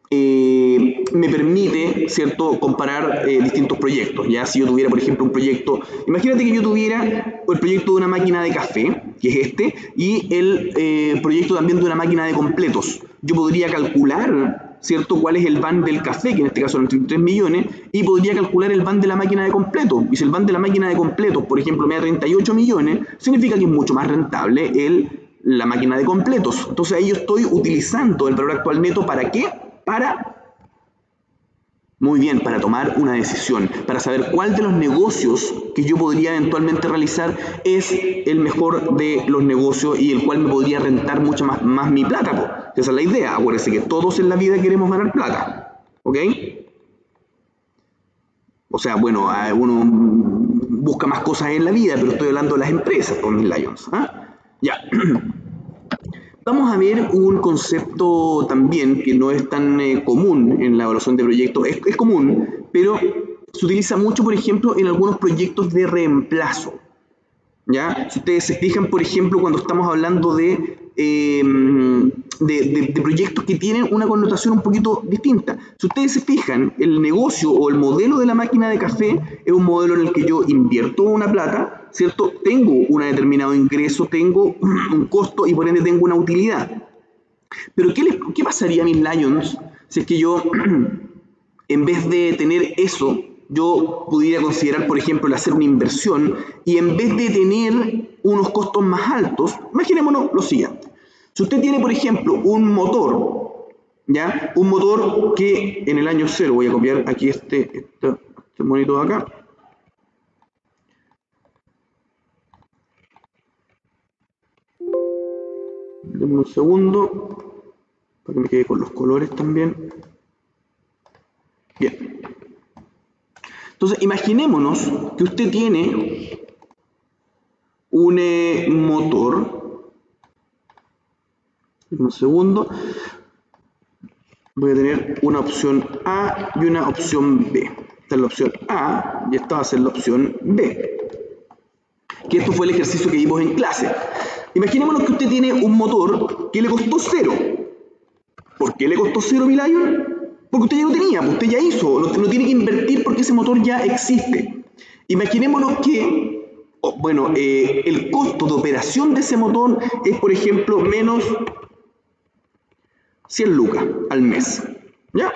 me permite, ¿cierto?, comparar distintos proyectos. Ya si yo tuviera, por ejemplo, un proyecto, imagínate que yo tuviera el proyecto de una máquina de café, que es este, y el proyecto también de una máquina de completos. Yo podría calcular, ¿cierto?, cuál es el van del café, que en este caso son 33 millones, y podría calcular el van de la máquina de completos. Y si el van de la máquina de completos, por ejemplo, me da 38 millones, significa que es mucho más rentable la máquina de completos. Entonces ahí yo estoy utilizando el valor actual neto, ¿para qué? Muy bien, para tomar una decisión, para saber cuál de los negocios que yo podría eventualmente realizar es el mejor de los negocios y el cual me podría rentar mucho más mi plata, po. Esa es la idea. Acuérdense que todos en la vida queremos ganar plata, ¿ok? O sea, bueno, uno busca más cosas en la vida, pero estoy hablando de las empresas con mis Lions, ¿ah? Ya. Vamos a ver un concepto también que no es tan común en la evaluación de proyectos. Es común, pero se utiliza mucho, por ejemplo, en algunos proyectos de reemplazo. ¿Ya? Si ustedes se fijan, por ejemplo, cuando estamos hablando de proyectos que tienen una connotación un poquito distinta. Si ustedes se fijan, el negocio o el modelo de la máquina de café es un modelo en el que yo invierto una plata, ¿cierto? Tengo un determinado ingreso, tengo un costo y por ende tengo una utilidad. Pero ¿qué pasaría a mis Lions si es que yo, en vez de tener eso, yo pudiera considerar, por ejemplo, el hacer una inversión y en vez de tener unos costos más altos, imaginémonos lo siguiente. Si usted tiene, por ejemplo, un motor, ¿ya? Un motor que en el año 0, voy a copiar aquí este monito de acá. Denme un segundo, para que me quede con los colores también. Bien. Entonces, imaginémonos que usted tiene un motor. Un segundo. Voy a tener una opción A y una opción B. Esta es la opción A y esta va a ser la opción B. Que esto fue el ejercicio que vimos en clase. Imaginémonos que usted tiene un motor que le costó 0. ¿Por qué le costó 0, mi Lion? Porque usted ya lo tenía, usted ya hizo, no tiene que invertir porque ese motor ya existe. Imaginémonos que, el costo de operación de ese motor es, por ejemplo, menos 100 lucas al mes. ¿Ya?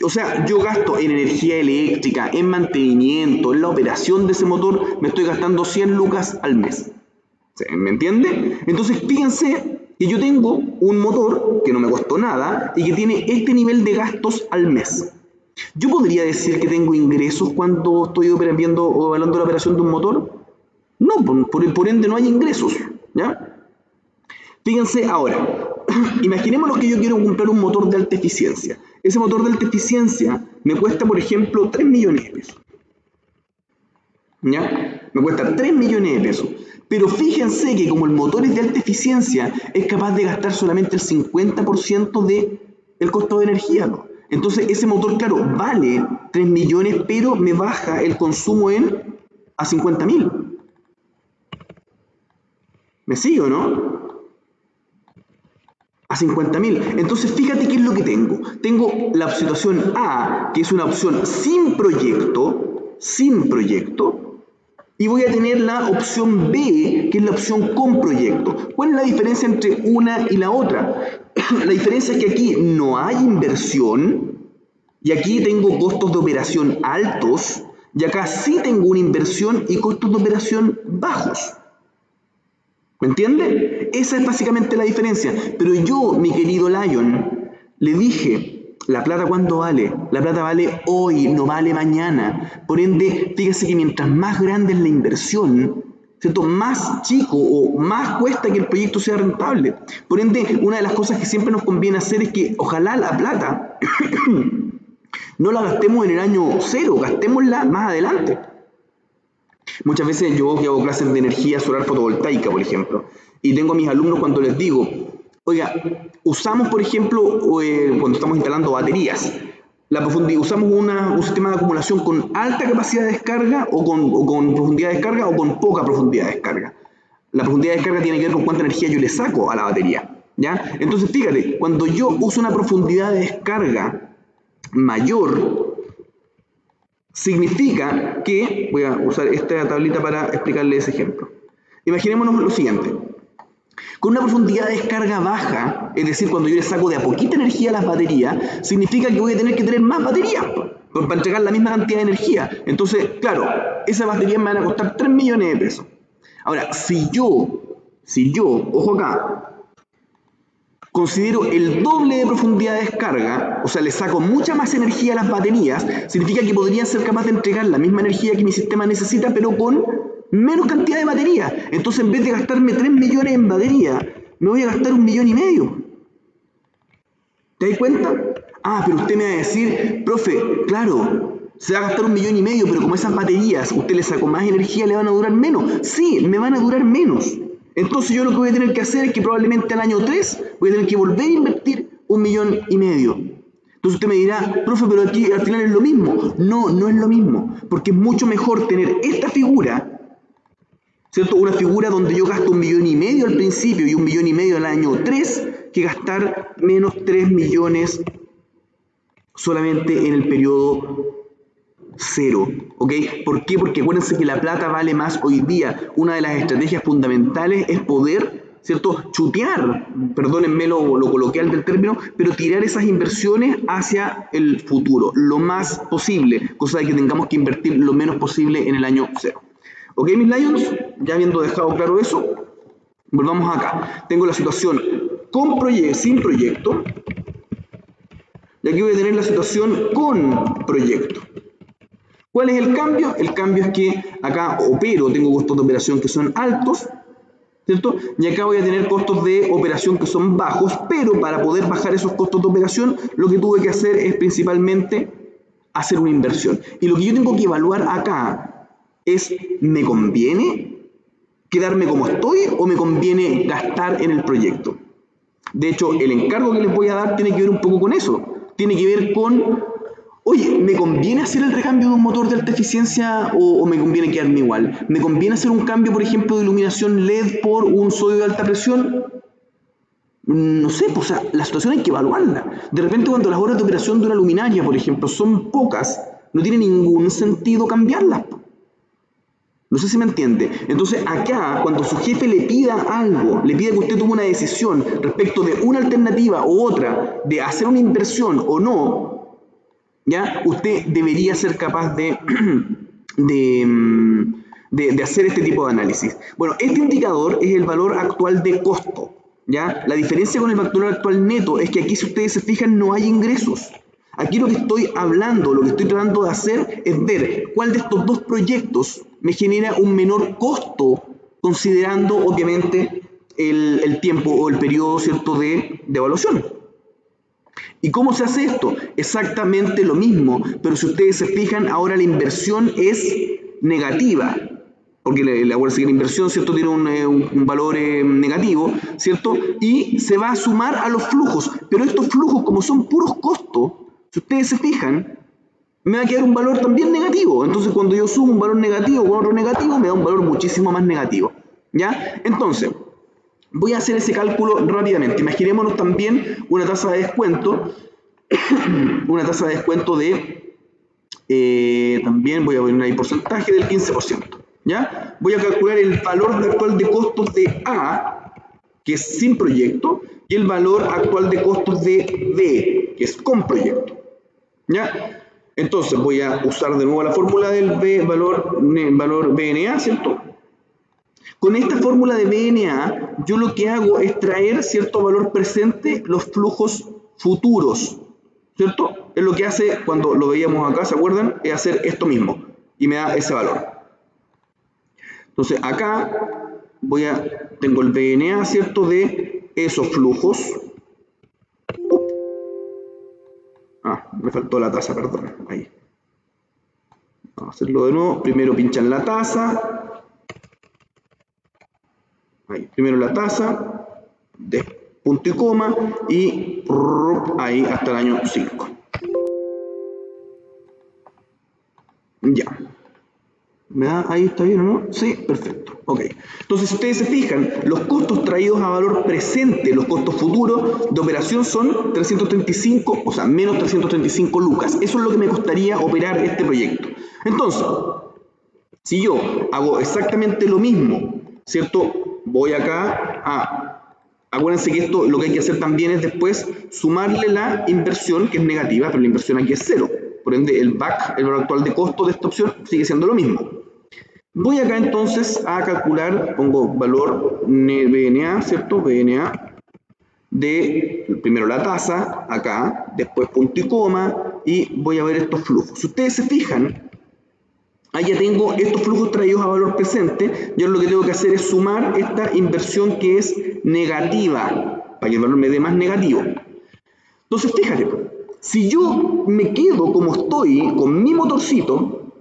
O sea, yo gasto en energía eléctrica, en mantenimiento, en la operación de ese motor, me estoy gastando 100 lucas al mes. ¿Me entiende? Entonces, fíjense que yo tengo un motor que no me costó nada y que tiene este nivel de gastos al mes. ¿Yo podría decir que tengo ingresos cuando estoy viendo o evaluando la operación de un motor? No, por ende no hay ingresos, ¿ya? Fíjense ahora, imaginémonos que yo quiero comprar un motor de alta eficiencia. Ese motor de alta eficiencia me cuesta, por ejemplo, 3 millones de pesos. ¿Ya? Me cuesta 3 millones de pesos. Pero fíjense que como el motor es de alta eficiencia, es capaz de gastar solamente el 50% del costo de energía, ¿no? Entonces ese motor, claro, vale 3 millones, pero me baja el consumo a 50.000. ¿Me sigue o no? A 50.000. Entonces fíjate qué es lo que tengo. Tengo la situación A, que es una opción sin proyecto, y voy a tener la opción B, que es la opción con proyecto. ¿Cuál es la diferencia entre una y la otra? La diferencia es que aquí no hay inversión, y aquí tengo costos de operación altos, y acá sí tengo una inversión y costos de operación bajos. ¿Me entiende? Esa es básicamente la diferencia. Pero yo, mi querido Lion, le dije, ¿la plata cuánto vale? La plata vale hoy, no vale mañana. Por ende, fíjese que mientras más grande es la inversión, ¿cierto?, más chico o más cuesta que el proyecto sea rentable. Por ende, una de las cosas que siempre nos conviene hacer es que ojalá la plata no la gastemos en el año 0, gastémosla más adelante. Muchas veces yo que hago clases de energía solar fotovoltaica, por ejemplo, y tengo a mis alumnos cuando les digo, oiga, usamos, por ejemplo, cuando estamos instalando baterías, usamos un sistema de acumulación con alta capacidad de descarga o con profundidad de descarga o con poca profundidad de descarga. La profundidad de descarga tiene que ver con cuánta energía yo le saco a la batería. ¿Ya? Entonces, fíjate, cuando yo uso una profundidad de descarga mayor, significa que, voy a usar esta tablita para explicarle ese ejemplo. Imaginémonos lo siguiente. Con una profundidad de descarga baja, es decir, cuando yo le saco de a poquita energía a las baterías, significa que voy a tener que tener más baterías para entregar la misma cantidad de energía. Entonces, claro, esas baterías me van a costar 3 millones de pesos. Ahora, si yo, ojo acá, considero el doble de profundidad de descarga, o sea, le saco mucha más energía a las baterías, significa que podrían ser capaces de entregar la misma energía que mi sistema necesita, pero con menos cantidad de batería. Entonces, en vez de gastarme 3 millones en batería, me voy a gastar 1,5 millones. ¿Te das cuenta? Ah, pero usted me va a decir, profe, claro, se va a gastar 1,5 millones, pero como esas baterías, usted le sacó más energía, le van a durar menos. Sí, me van a durar menos. Entonces yo lo que voy a tener que hacer es que probablemente al año 3 voy a tener que volver a invertir 1,5 millones. Entonces usted me dirá, profe, pero aquí al final es lo mismo. No, no es lo mismo, porque es mucho mejor tener esta figura, ¿cierto? Una figura donde yo gasto 1,5 millones al principio y 1,5 millones al año 3, que gastar menos 3 millones solamente en el periodo 0, ¿ok? ¿Por qué? Porque acuérdense que la plata vale más hoy día. Una de las estrategias fundamentales es poder, ¿cierto?, chutear, perdónenme lo coloquial del término, pero tirar esas inversiones hacia el futuro, lo más posible, cosa de que tengamos que invertir lo menos posible en el año 0. ¿Ok, mis Lions? Ya habiendo dejado claro eso, volvamos acá. Tengo la situación sin proyecto, y aquí voy a tener la situación con proyecto. ¿Cuál es el cambio? El cambio es que acá tengo costos de operación que son altos, ¿cierto? Y acá voy a tener costos de operación que son bajos, pero para poder bajar esos costos de operación, lo que tuve que hacer es principalmente hacer una inversión. Y lo que yo tengo que evaluar acá es, ¿me conviene quedarme como estoy o me conviene gastar en el proyecto? De hecho, el encargo que les voy a dar tiene que ver un poco con eso. Tiene que ver con, oye, ¿me conviene hacer el recambio de un motor de alta eficiencia o me conviene quedarme igual? ¿Me conviene hacer un cambio, por ejemplo, de iluminación LED por un sodio de alta presión? No sé, pues, o sea, la situación hay que evaluarla. De repente, cuando las horas de operación de una luminaria, por ejemplo, son pocas, no tiene ningún sentido cambiarlas. No sé si me entiende. Entonces, acá, cuando su jefe le pida algo, le pida que usted tome una decisión respecto de una alternativa u otra, de hacer una inversión o no, ¿ya? Usted debería ser capaz de hacer este tipo de análisis. Bueno, este indicador es el valor actual de costo, ¿ya? La diferencia con el valor actual neto es que aquí, si ustedes se fijan, no hay ingresos. Aquí lo que estoy hablando, lo que estoy tratando de hacer es ver cuál de estos dos proyectos me genera un menor costo, considerando obviamente el tiempo o el periodo, ¿cierto?, de evaluación. ¿Y cómo se hace esto? Exactamente lo mismo, pero si ustedes se fijan, ahora la inversión es negativa, porque acuérdense que la inversión, ¿cierto?, tiene un valor negativo, ¿cierto?, y se va a sumar a los flujos, pero estos flujos, como son puros costos, si ustedes se fijan, me va a quedar un valor también negativo. Entonces, cuando yo sumo un valor negativo con otro negativo, me da un valor muchísimo más negativo, ¿ya? Entonces, voy a hacer ese cálculo rápidamente. Imaginémonos también una tasa de descuento, también voy a poner ahí porcentaje del 15%, ¿ya? Voy a calcular el valor actual de costos de A, que es sin proyecto, y el valor actual de costos de B, que es con proyecto, ¿ya? Entonces voy a usar de nuevo la fórmula del valor BNA, ¿cierto? Con esta fórmula de BNA, yo lo que hago es traer cierto valor presente los flujos futuros, ¿cierto? Es lo que hace cuando lo veíamos acá, ¿se acuerdan? Es hacer esto mismo y me da ese valor. Entonces acá tengo el BNA, ¿cierto?, de esos flujos. Me faltó la tasa, perdón. Ahí. Vamos a hacerlo de nuevo. Primero pinchan la tasa. Ahí. Primero la tasa. De punto y coma. Y ahí hasta el año 5. Ya. ¿Me da? Ahí está bien o no? Sí, perfecto. Ok, entonces si ustedes se fijan, los costos traídos a valor presente, los costos futuros de operación son 335, o sea, menos 335 lucas. Eso es lo que me costaría operar este proyecto. Entonces, si yo hago exactamente lo mismo, ¿cierto? Voy acá acuérdense que esto lo que hay que hacer también es después sumarle la inversión, que es negativa, pero la inversión aquí es cero. Por ende, el VAC, el valor actual de costo de esta opción, sigue siendo lo mismo. Voy acá entonces a calcular, pongo valor BNA, ¿cierto? BNA de primero la tasa, acá, después punto y coma, y voy a ver estos flujos. Si ustedes se fijan, ahí ya tengo estos flujos traídos a valor presente, yo lo que tengo que hacer es sumar esta inversión que es negativa, para que el valor me dé más negativo. Entonces, fíjate, si yo me quedo como estoy con mi motorcito,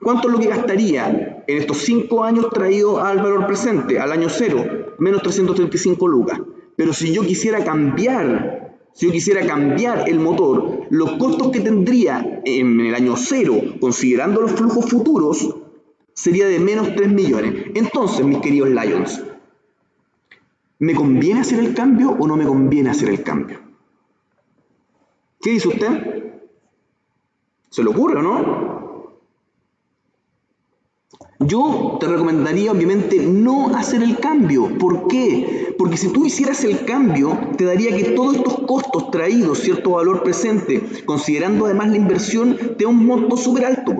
¿cuánto es lo que gastaría en estos 5 años traídos al valor presente, al año 0? Menos 335 lucas. Pero si yo quisiera cambiar, el motor, los costos que tendría en el año 0, considerando los flujos futuros, sería de menos 3 millones. Entonces, mis queridos Lions, ¿me conviene hacer el cambio o no me conviene hacer el cambio? ¿Qué dice usted? ¿Se le ocurre o no? Yo te recomendaría obviamente no hacer el cambio. ¿Por qué? Porque si tú hicieras el cambio, te daría que todos estos costos traídos, cierto valor presente, considerando además la inversión, te da un monto súper alto.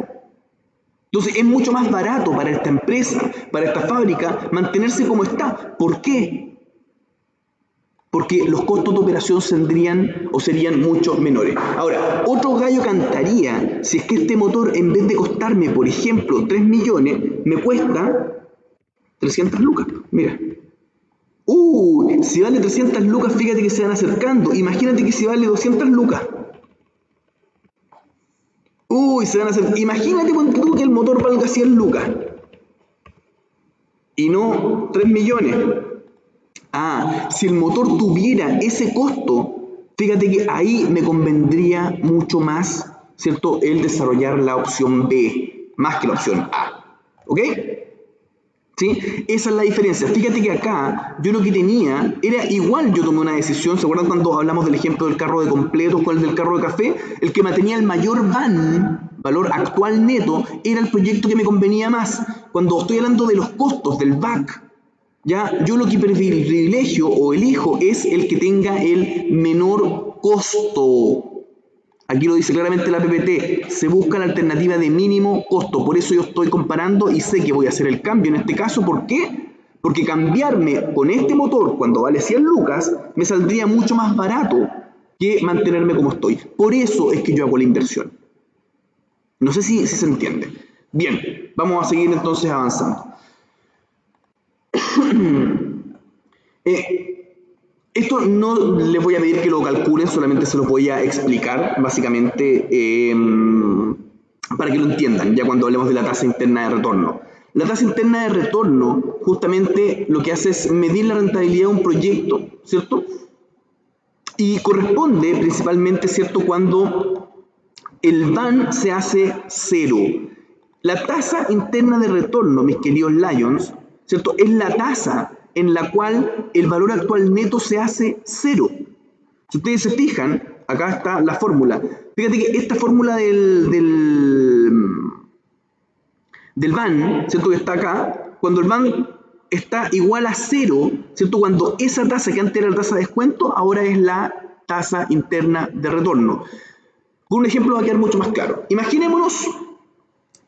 Entonces es mucho más barato para esta empresa, para esta fábrica, mantenerse como está. ¿Por qué? Porque los costos de operación serían mucho menores. Ahora, otro gallo cantaría si es que este motor, en vez de costarme, por ejemplo, 3 millones, me cuesta 300 lucas. Mira. Si vale 300 lucas, fíjate que se van acercando. Imagínate que si vale 200 lucas. Se van a hacer. Imagínate tú que el motor valga 100 lucas. Y no 3 millones. Si el motor tuviera ese costo, fíjate que ahí me convendría mucho más, ¿cierto?, el desarrollar la opción B, más que la opción A. ¿Ok? ¿Sí? Esa es la diferencia. Fíjate que acá yo lo que tenía era igual, yo tomé una decisión. ¿Se acuerdan cuando hablamos del ejemplo del carro de completos con el del carro de café? El que mantenía el mayor valor actual neto, era el proyecto que me convenía más. Cuando estoy hablando de los costos del VAC, ya, yo lo que privilegio o elijo es el que tenga el menor costo. Aquí lo dice claramente la PPT, se busca la alternativa de mínimo costo. Por eso yo estoy comparando y sé que voy a hacer el cambio en este caso. ¿Por qué? Porque cambiarme con este motor cuando vale 100 lucas me saldría mucho más barato que mantenerme como estoy. Por eso es que yo hago la inversión. No sé si se entiende. Bien, vamos a seguir entonces avanzando. Esto no les voy a pedir que lo calculen, solamente se los voy a explicar básicamente para que lo entiendan ya cuando hablemos de la tasa interna de retorno. La tasa interna de retorno justamente lo que hace es medir la rentabilidad de un proyecto, ¿cierto? Y corresponde principalmente, ¿cierto?, cuando el VAN se hace 0. La tasa interna de retorno, mis queridos Lions, ¿cierto?, es la tasa en la cual el valor actual neto se hace 0. Si ustedes se fijan, acá está la fórmula. Fíjate que esta fórmula del VAN, ¿cierto?, que está acá, cuando el VAN está igual a 0, ¿cierto?, cuando esa tasa que antes era la tasa de descuento, ahora es la tasa interna de retorno. Con un ejemplo va a quedar mucho más claro. Imaginémonos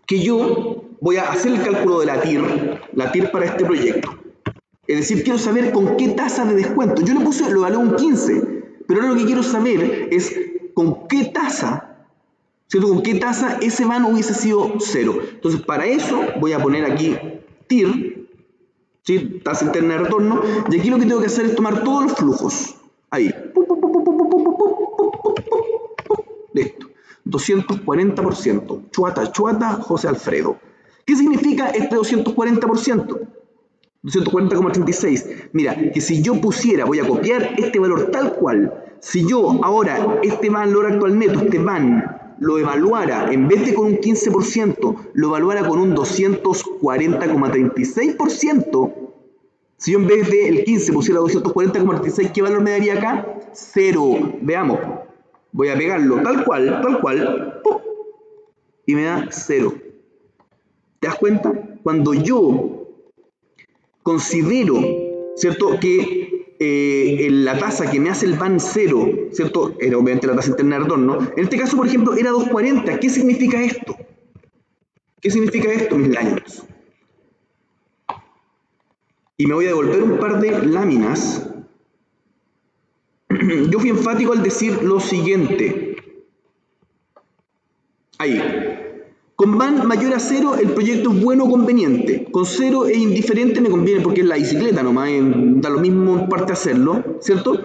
que yo voy a hacer el cálculo de la TIR para este proyecto. Es decir, quiero saber con qué tasa de descuento. Yo lo evalué un 15, pero ahora lo que quiero saber es con qué tasa, ¿cierto?, con qué tasa ese VAN hubiese sido 0. Entonces, para eso voy a poner aquí TIR, ¿sí?, tasa interna de retorno, y aquí lo que tengo que hacer es tomar todos los flujos. Ahí. Listo. 240%. Chuata, José Alfredo. ¿Qué significa este 240%? 240,36. Mira, que si yo pusiera, voy a copiar este valor tal cual. Si yo ahora, este valor actual neto, este VAN, lo evaluara, en vez de con un 15%, lo evaluara con un 240,36%, si yo en vez del 15 pusiera 240,36, ¿qué valor me daría acá? 0. Veamos. Voy a pegarlo tal cual, ¡pum! Y me da 0. ¿Te das cuenta? Cuando yo considero, ¿cierto?, que la tasa que me hace el BAN 0, ¿cierto?, era obviamente la tasa interna de retorno. En este caso, por ejemplo, era 240. ¿Qué significa esto? ¿Qué significa esto, mis lions? Y me voy a devolver un par de láminas. Yo fui enfático al decir lo siguiente. Ahí. Con BAN mayor a 0, el proyecto es bueno o conveniente. Con 0 es indiferente, me conviene porque es la bicicleta nomás, da lo mismo en parte hacerlo, ¿cierto?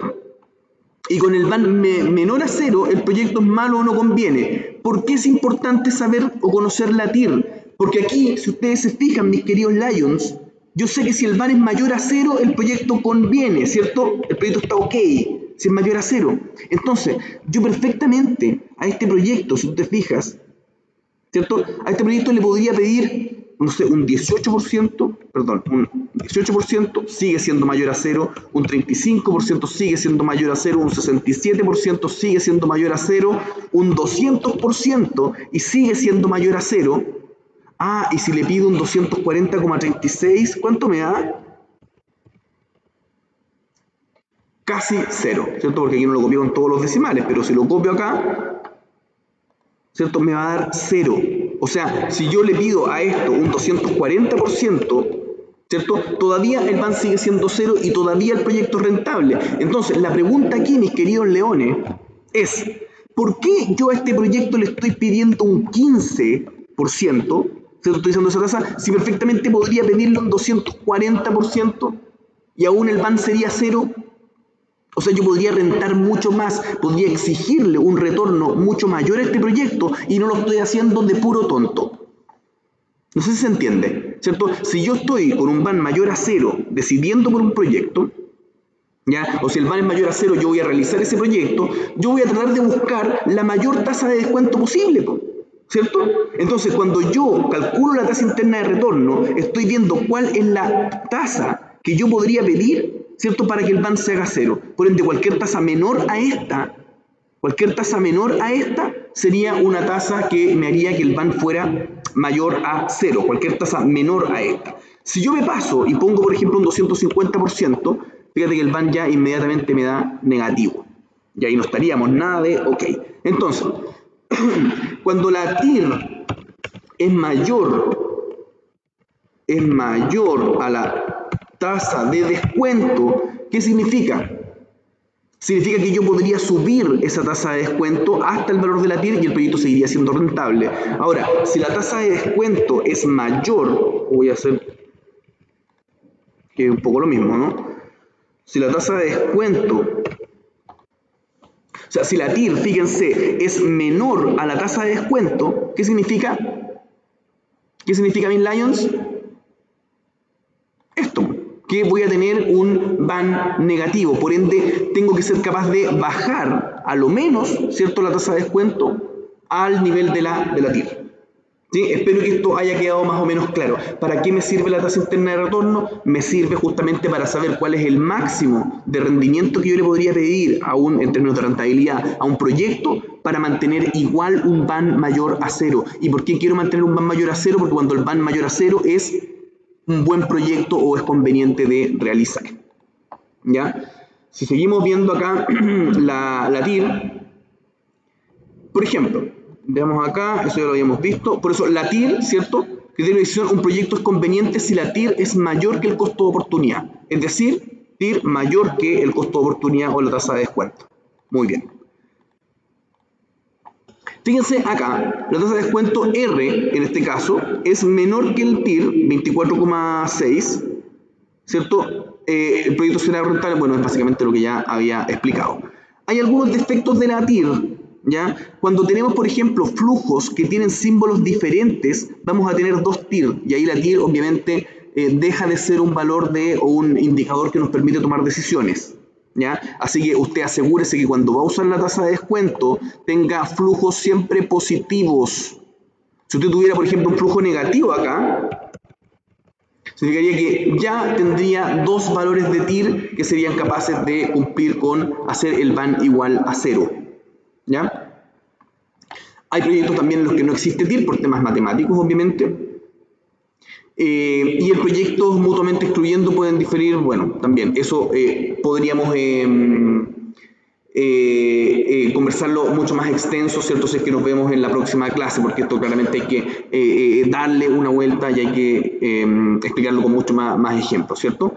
Y con el BAN menor a 0, el proyecto es malo o no conviene. ¿Por qué es importante saber o conocer la TIR? Porque aquí, si ustedes se fijan, mis queridos Lions, yo sé que si el BAN es mayor a 0, el proyecto conviene, ¿cierto? El proyecto está ok, si es mayor a 0. Entonces, yo perfectamente a este proyecto, si tú te fijas, ¿cierto? A este proyecto le podría pedir, no sé, un 18%, sigue siendo mayor a 0, un 35% sigue siendo mayor a 0, un 67% sigue siendo mayor a 0, un 200% y sigue siendo mayor a 0. Ah, y si le pido un 240,36, ¿cuánto me da? Casi 0, ¿cierto? Porque aquí no lo copio con todos los decimales, pero si lo copio acá, ¿cierto?, me va a dar 0. O sea, si yo le pido a esto un 240%, ¿cierto?, todavía el BAN sigue siendo 0 y todavía el proyecto es rentable. Entonces, la pregunta aquí, mis queridos leones, es ¿por qué yo a este proyecto le estoy pidiendo un 15%, ¿cierto?, utilizando esa tasa, si perfectamente podría pedirle un 240% y aún el BAN sería 0? O sea, yo podría rentar mucho más, podría exigirle un retorno mucho mayor a este proyecto y no lo estoy haciendo de puro tonto. No sé si se entiende, ¿cierto? Si yo estoy con un BAN mayor a 0 decidiendo por un proyecto, ¿ya? O si el BAN es mayor a 0, yo voy a realizar ese proyecto, yo voy a tratar de buscar la mayor tasa de descuento posible, ¿cierto? Entonces, cuando yo calculo la tasa interna de retorno, estoy viendo cuál es la tasa que yo podría pedir, ¿cierto?, para que el BAN se haga 0. Por ende, cualquier tasa menor a esta sería una tasa que me haría que el BAN fuera mayor a 0. Cualquier tasa menor a esta. Si yo me paso y pongo, por ejemplo, un 250%, fíjate que el BAN ya inmediatamente me da negativo. Y ahí no estaríamos nada de ok. Entonces, cuando la TIR es mayor a la tasa de descuento, ¿qué significa? Significa que yo podría subir esa tasa de descuento hasta el valor de la TIR y el proyecto seguiría siendo rentable. Ahora, si la tasa de descuento es mayor, voy a hacer que es un poco lo mismo, ¿no? Si la tasa de descuento, o sea, si la TIR, fíjense, es menor a la tasa de descuento, ¿qué significa? ¿Qué significa, mis Lions? Esto, que voy a tener un BAN negativo, por ende tengo que ser capaz de bajar a lo menos, ¿cierto?, la tasa de descuento al nivel de la TIR. ¿Sí? Espero que esto haya quedado más o menos claro. ¿Para qué me sirve la tasa interna de retorno? Me sirve justamente para saber cuál es el máximo de rendimiento que yo le podría pedir en términos de rentabilidad a un proyecto para mantener igual un BAN mayor a 0. ¿Y por qué quiero mantener un BAN mayor a 0? Porque cuando el BAN mayor a 0 es un buen proyecto o es conveniente de realizar. ¿Ya? Si seguimos viendo acá la TIR, por ejemplo, veamos acá, eso ya lo habíamos visto, por eso la TIR, ¿cierto? Criterio de decisión, un proyecto es conveniente si la TIR es mayor que el costo de oportunidad, es decir, TIR mayor que el costo de oportunidad o la tasa de descuento. Muy bien. Fíjense acá, la tasa de descuento R, en este caso, es menor que el TIR, 24,6, ¿cierto? El proyecto será rentable, bueno, es básicamente lo que ya había explicado. Hay algunos defectos de la TIR, ¿ya? Cuando tenemos, por ejemplo, flujos que tienen símbolos diferentes, vamos a tener dos TIR, y ahí la TIR, obviamente, deja de ser un valor o un indicador que nos permite tomar decisiones. ¿ya? Así que usted asegúrese que cuando va a usar la tasa de descuento tenga flujos siempre positivos. Si usted tuviera, por ejemplo, un flujo negativo acá, significaría que ya tendría dos valores de TIR que serían capaces de cumplir con hacer el VAN igual a 0. ¿Ya? Hay proyectos también en los que no existe TIR por temas matemáticos, obviamente. Y el proyecto mutuamente excluyendo pueden diferir, bueno, también eso podríamos conversarlo mucho más extenso, ¿cierto? Si es que nos vemos en la próxima clase, porque esto claramente hay que darle una vuelta y hay que explicarlo con mucho más ejemplos, ¿cierto?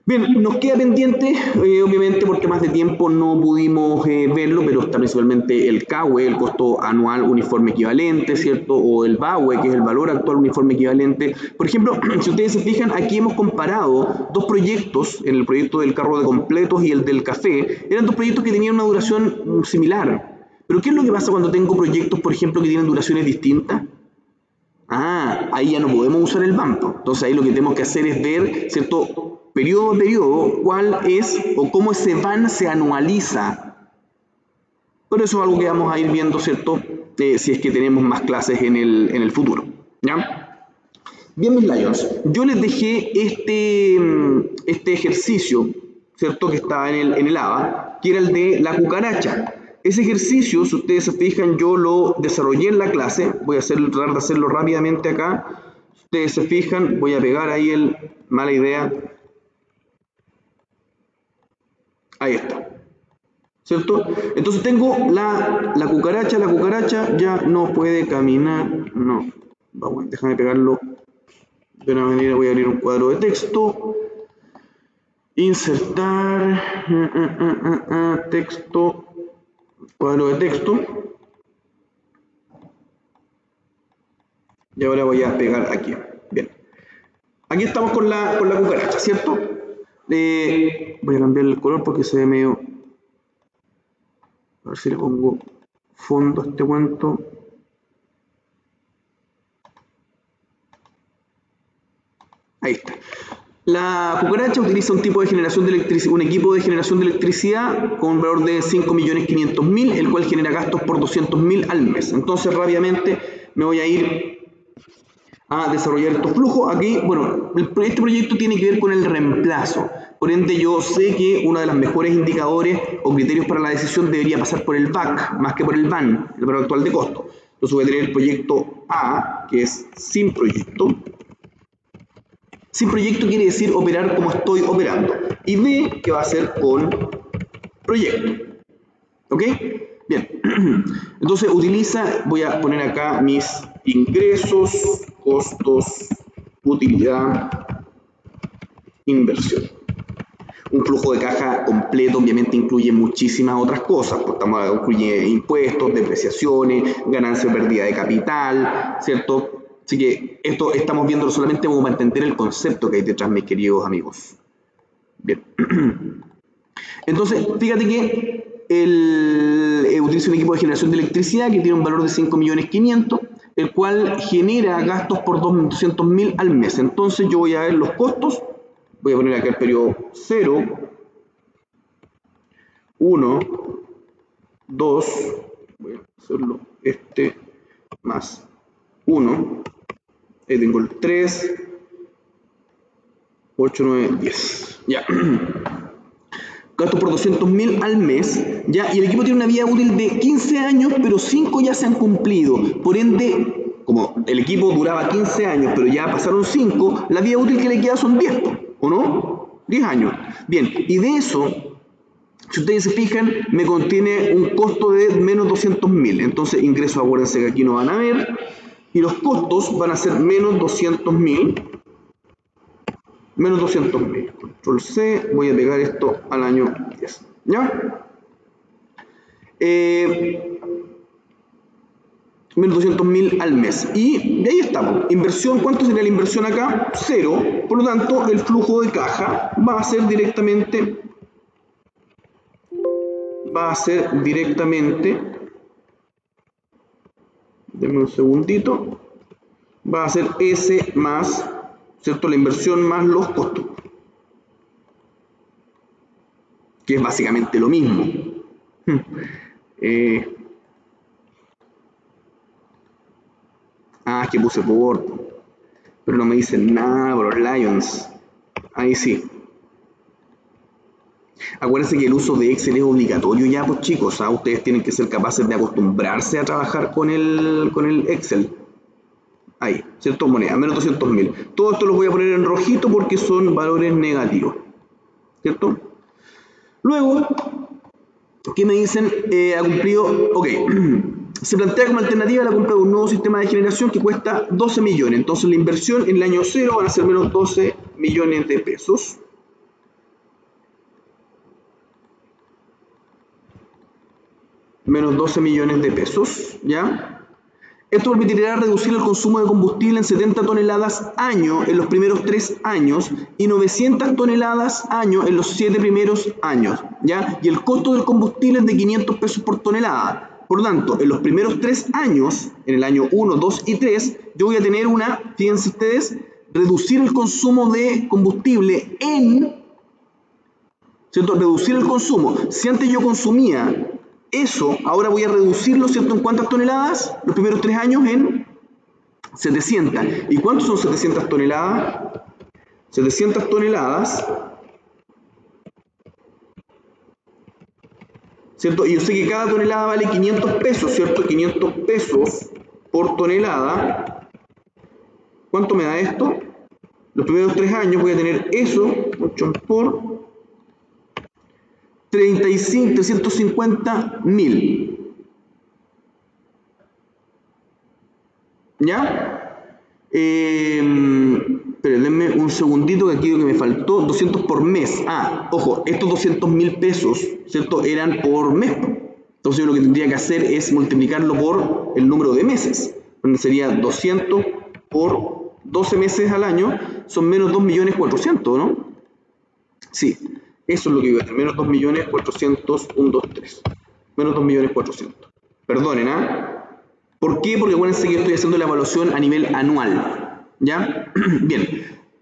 Bien, nos queda pendiente, obviamente por temas de tiempo no pudimos verlo, pero está principalmente el CAUE, el costo anual uniforme equivalente, ¿cierto? O el BAUE, que es el valor actual uniforme equivalente. Por ejemplo, si ustedes se fijan, aquí hemos comparado dos proyectos, el proyecto del carro de completos y el del café, eran dos proyectos que tenían una duración similar. Pero ¿qué es lo que pasa cuando tengo proyectos, por ejemplo, que tienen duraciones distintas? Ahí ya no podemos usar el VAN. Entonces ahí lo que tenemos que hacer es ver, ¿cierto?, periodo a periodo, cuál es o cómo ese VAN se anualiza. Por eso es algo que vamos a ir viendo, ¿cierto?, si es que tenemos más clases en el futuro. ¿Ya? Bien, mis Lions, yo les dejé este ejercicio, ¿cierto?, que está en el ABA, que era el de la cucaracha. Ese ejercicio, si ustedes se fijan, yo lo desarrollé en la clase. Voy a tratar de hacerlo rápidamente acá. Si ustedes se fijan, voy a pegar ahí el mala idea. Ahí está, ¿cierto? Entonces tengo la cucaracha ya no puede caminar, no, vamos, déjame pegarlo de una manera, voy a abrir un cuadro de texto, insertar, texto, cuadro de texto, y ahora voy a pegar aquí, bien, aquí estamos con la cucaracha, ¿cierto? Voy a cambiar el color porque se ve medio... A ver si le pongo fondo a este cuento. Ahí está. La cucaracha utiliza un tipo de generación de electricidad, un equipo de generación de electricidad con un valor de 5.500.000, el cual genera gastos por 200.000 al mes. Entonces rápidamente me voy a ir a desarrollar estos flujos. Aquí, bueno, este proyecto tiene que ver con el reemplazo. Por ende, yo sé que uno de los mejores indicadores o criterios para la decisión debería pasar por el VAC, más que por el VAN, el valor actual de costo. Entonces voy a tener el proyecto A, que es sin proyecto. Sin proyecto quiere decir operar como estoy operando. Y B, que va a ser con proyecto. ¿Ok? Bien. Entonces voy a poner acá mis ingresos, costos, utilidad, inversión. Un flujo de caja completo obviamente incluye muchísimas otras cosas, pues incluye impuestos, depreciaciones, ganancia o pérdida de capital, ¿cierto? Así que esto estamos viéndolo solamente como para entender el concepto que hay detrás, mis queridos amigos. Bien. Entonces, fíjate que utiliza un equipo de generación de electricidad que tiene un valor de 5.500.000, el cual genera gastos por 200.000 al mes. Entonces yo voy a ver los costos. Voy a poner acá el periodo 0, 1, 2, voy a hacerlo más 1, ahí tengo el 3, 8, 9, 10, ya. Gasto por 200.000 al mes, ya, y el equipo tiene una vida útil de 15 años, pero 5 ya se han cumplido. Por ende, como el equipo duraba 15 años, pero ya pasaron 5, la vida útil que le queda son 10. ¿O no? 10 años. Bien, y de eso, si ustedes se fijan, me contiene un costo de menos 200.000. Entonces, ingresos, acuérdense que aquí no van a ver. Y los costos van a ser menos 200.000. Menos 200.000. Control C, voy a pegar esto al año 10. ¿Ya? Menos 200.000 al mes. Y de ahí estamos. Inversión, ¿cuánto sería la inversión acá? 0. Por lo tanto, el flujo de caja va a ser directamente, denme un segundito, va a ser S más, ¿cierto?, la inversión más los costos. que es básicamente lo mismo. Es que puse por, pero no me dicen nada por los Lions. Ahí sí. Acuérdense que el uso de Excel es obligatorio ya, pues chicos, ustedes tienen que ser capaces de acostumbrarse a trabajar con el Excel. Ahí, ¿cierto? Moneda, menos 200.000. Todo esto lo voy a poner en rojito porque son valores negativos, ¿cierto? Luego, ¿qué me dicen? Ha cumplido, ok, se plantea como alternativa la compra de un nuevo sistema de generación que cuesta 12 millones. Entonces la inversión en el año 0 van a ser menos 12 millones de pesos. Menos 12 millones de pesos, ¿ya? Esto permitirá reducir el consumo de combustible en 70 toneladas año en los primeros 3 años y 900 toneladas año en los 7 primeros años, ¿ya? Y el costo del combustible es de 500 pesos por tonelada. Por lo tanto, en los primeros 3 años, en el año 1, 2 y 3, yo voy a tener fíjense ustedes, reducir el consumo de combustible ¿cierto? Reducir el consumo. Si antes yo consumía eso, ahora voy a reducirlo, ¿cierto? ¿En cuántas toneladas? Los primeros 3 años en 700. ¿Y cuántos son 700 toneladas? 700 toneladas, ¿cierto? Y yo sé que cada tonelada vale 500 pesos, ¿cierto? 500 pesos por tonelada. ¿Cuánto me da esto? Los primeros 3 años voy a tener eso, 8 por 350.000. ¿Ya? Pero denme un segundito que aquí lo que me faltó, 200 por mes. Ojo, estos 200.000 pesos, ¿cierto? Eran por mes. Entonces yo lo que tendría que hacer es multiplicarlo por el número de meses. Donde sería 200 por 12 meses al año, son menos 2.400.000, ¿no? Sí. Eso es lo que iba a tener, menos 2.400.000, 1, 2, 3. Menos 2.400.000. Perdonen, ¿Por qué? Porque acuérdense que yo estoy haciendo la evaluación a nivel anual. ¿Ya? Bien.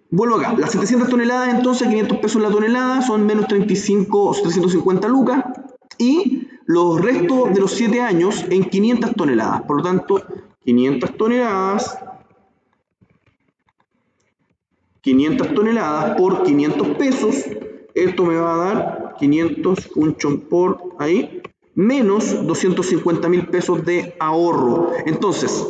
Vuelvo acá. Las 700 toneladas, entonces, 500 pesos la tonelada, son menos 35 o 350 lucas. Y los restos de los 7 años en 500 toneladas. Por lo tanto, 500 toneladas por 500 pesos. Esto me va a dar 500, un por ahí, menos 250.000 pesos de ahorro. Entonces,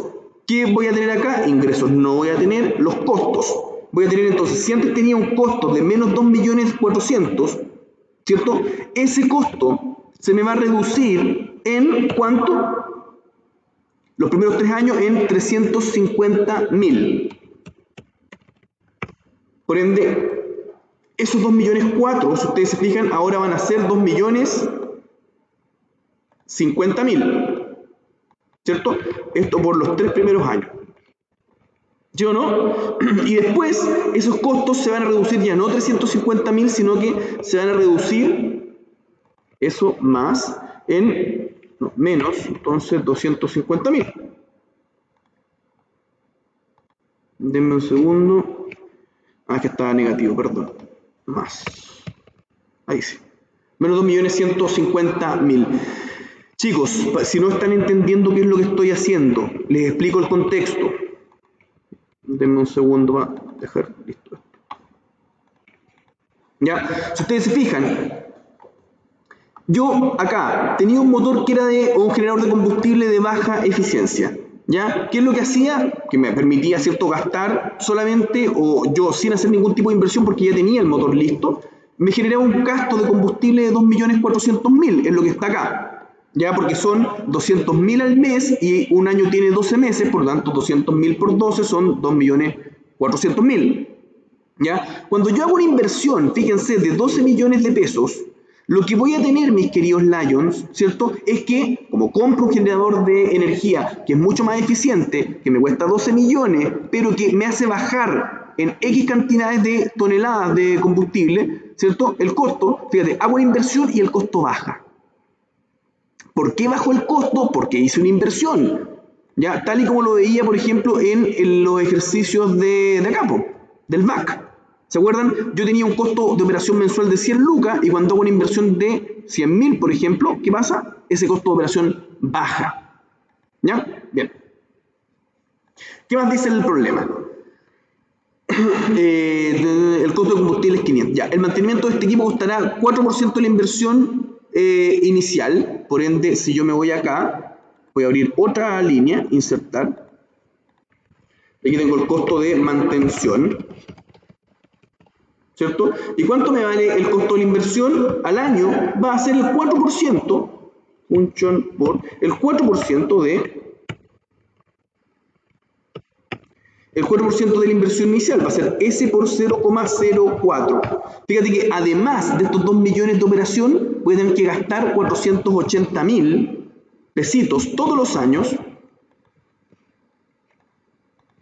¿qué voy a tener acá? Ingresos. No voy a tener los costos. Voy a tener entonces, si antes tenía un costo de menos 2.400.000, ¿cierto? Ese costo se me va a reducir en ¿cuánto? Los primeros 3 años en 350.000. Por ende, esos 2.400.000, si ustedes se fijan, ahora van a ser 2.050.000. ¿Cierto? Esto por los 3 primeros años. ¿Sí o no? Y después, esos costos se van a reducir ya no 350.000, sino que se van a reducir eso más en menos, entonces 250.000. Denme un segundo. Es que estaba negativo, perdón. Más. Ahí sí. Menos 2.150.000. Chicos, si no están entendiendo qué es lo que estoy haciendo, les explico el contexto. Denme un segundo para dejar listo esto. Ya, si ustedes se fijan, yo acá tenía un motor que era un generador de combustible de baja eficiencia. ¿Ya? ¿Qué es lo que hacía? Que me permitía, ¿cierto?, gastar solamente, o yo sin hacer ningún tipo de inversión porque ya tenía el motor listo, me generaba un gasto de combustible de 2.400.000, es lo que está acá. ¿Ya? Porque son 200.000 al mes y un año tiene 12 meses, por lo tanto 200.000 por 12 son 2.400.000. ¿Ya? Cuando yo hago una inversión, fíjense, de 12 millones de pesos, lo que voy a tener, mis queridos Lions, ¿cierto? Es que, como compro un generador de energía que es mucho más eficiente, que me cuesta 12 millones, pero que me hace bajar en X cantidades de toneladas de combustible, ¿cierto? El costo, fíjate, hago una inversión y el costo baja. ¿Por qué bajó el costo? Porque hice una inversión. ¿Ya? Tal y como lo veía, por ejemplo, en los ejercicios de acá, del MAC. ¿Se acuerdan? Yo tenía un costo de operación mensual de 100 lucas y cuando hago una inversión de 100.000, por ejemplo, ¿qué pasa? Ese costo de operación baja. ¿Ya? Bien. ¿Qué más dice el problema? El costo de combustible es 500. Ya, el mantenimiento de este equipo costará 4% de la inversión inicial. Por ende, si yo me voy acá, voy a abrir otra línea, insertar. Aquí tengo el costo de mantención, ¿cierto? ¿Y cuánto me vale el costo de la inversión? Al año va a ser el 4%, función por el 4% de la inversión inicial, va a ser S por 0,04. Fíjate que además de estos 2 millones de operación, voy a tener que gastar 480.000 pesitos todos los años,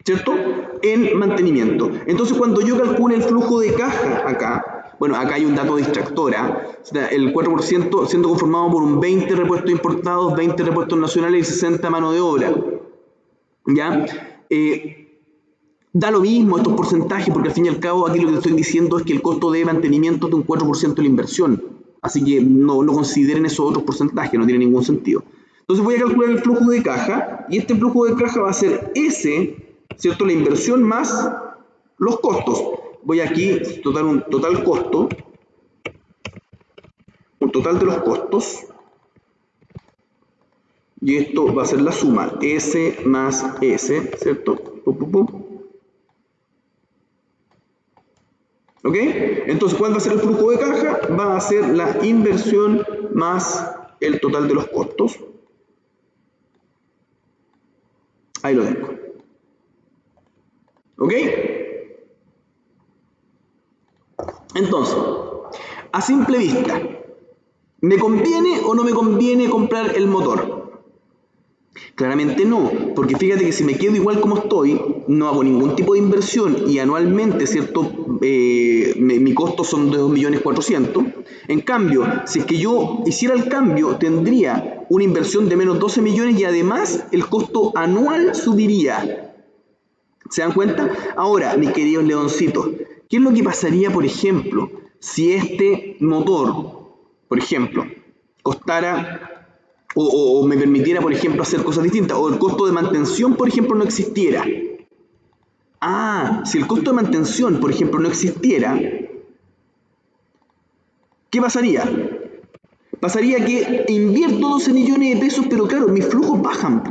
¿cierto? En mantenimiento. Entonces, cuando yo calcule el flujo de caja acá, bueno, acá hay un dato distractor, el 4% siendo conformado por un 20 repuestos importados, 20 repuestos nacionales y 60 mano de obra. ¿Ya? Da lo mismo estos porcentajes, porque al fin y al cabo aquí lo que te estoy diciendo es que el costo de mantenimiento es de un 4% de la inversión. Así que no consideren esos otros porcentajes, no tiene ningún sentido. Entonces voy a calcular el flujo de caja, y este flujo de caja va a ser S, ¿cierto? La inversión más los costos. Voy aquí, un total costo, un total de los costos, y esto va a ser la suma, S más S, ¿cierto? ¿Ok? Entonces, ¿cuál va a ser el flujo de caja? Va a ser la inversión más el total de los costos. Ahí lo tengo. ¿Ok? Entonces, a simple vista, ¿me conviene o no me conviene comprar el motor? Claramente no, porque fíjate que si me quedo igual como estoy, no hago ningún tipo de inversión y anualmente, ¿cierto? Mi costo son de 2.400.000. En cambio, si es que yo hiciera el cambio, tendría una inversión de menos 12 millones y además el costo anual subiría. ¿Se dan cuenta? Ahora, mis queridos leoncitos, ¿qué es lo que pasaría, por ejemplo, si este motor, por ejemplo, costara o me permitiera, por ejemplo, hacer cosas distintas, o el costo de mantención, por ejemplo, no existiera? Si el costo de mantención, por ejemplo, no existiera, ¿qué pasaría? Pasaría que invierto 12 millones de pesos, pero claro, mis flujos bajan,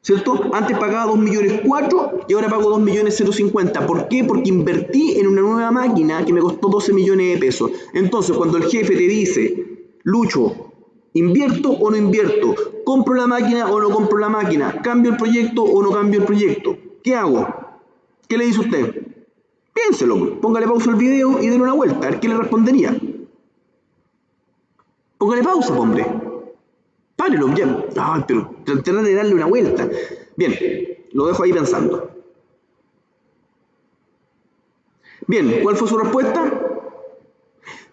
¿cierto? Antes pagaba 2.4 millones y ahora pago 2.050.000. ¿Por qué? Porque invertí en una nueva máquina que me costó 12 millones de pesos. Entonces, cuando el jefe te dice, Lucho, ¿invierto o no invierto? ¿Compro la máquina o no compro la máquina? ¿Cambio el proyecto o no cambio el proyecto? ¿Qué hago? ¿Qué le dice usted? Piénselo, póngale pausa al video y denle una vuelta, a ver qué le respondería. Póngale pausa, hombre. Párelo, ya. Pero tratar de darle una vuelta. Bien, lo dejo ahí pensando. Bien, ¿cuál fue su respuesta?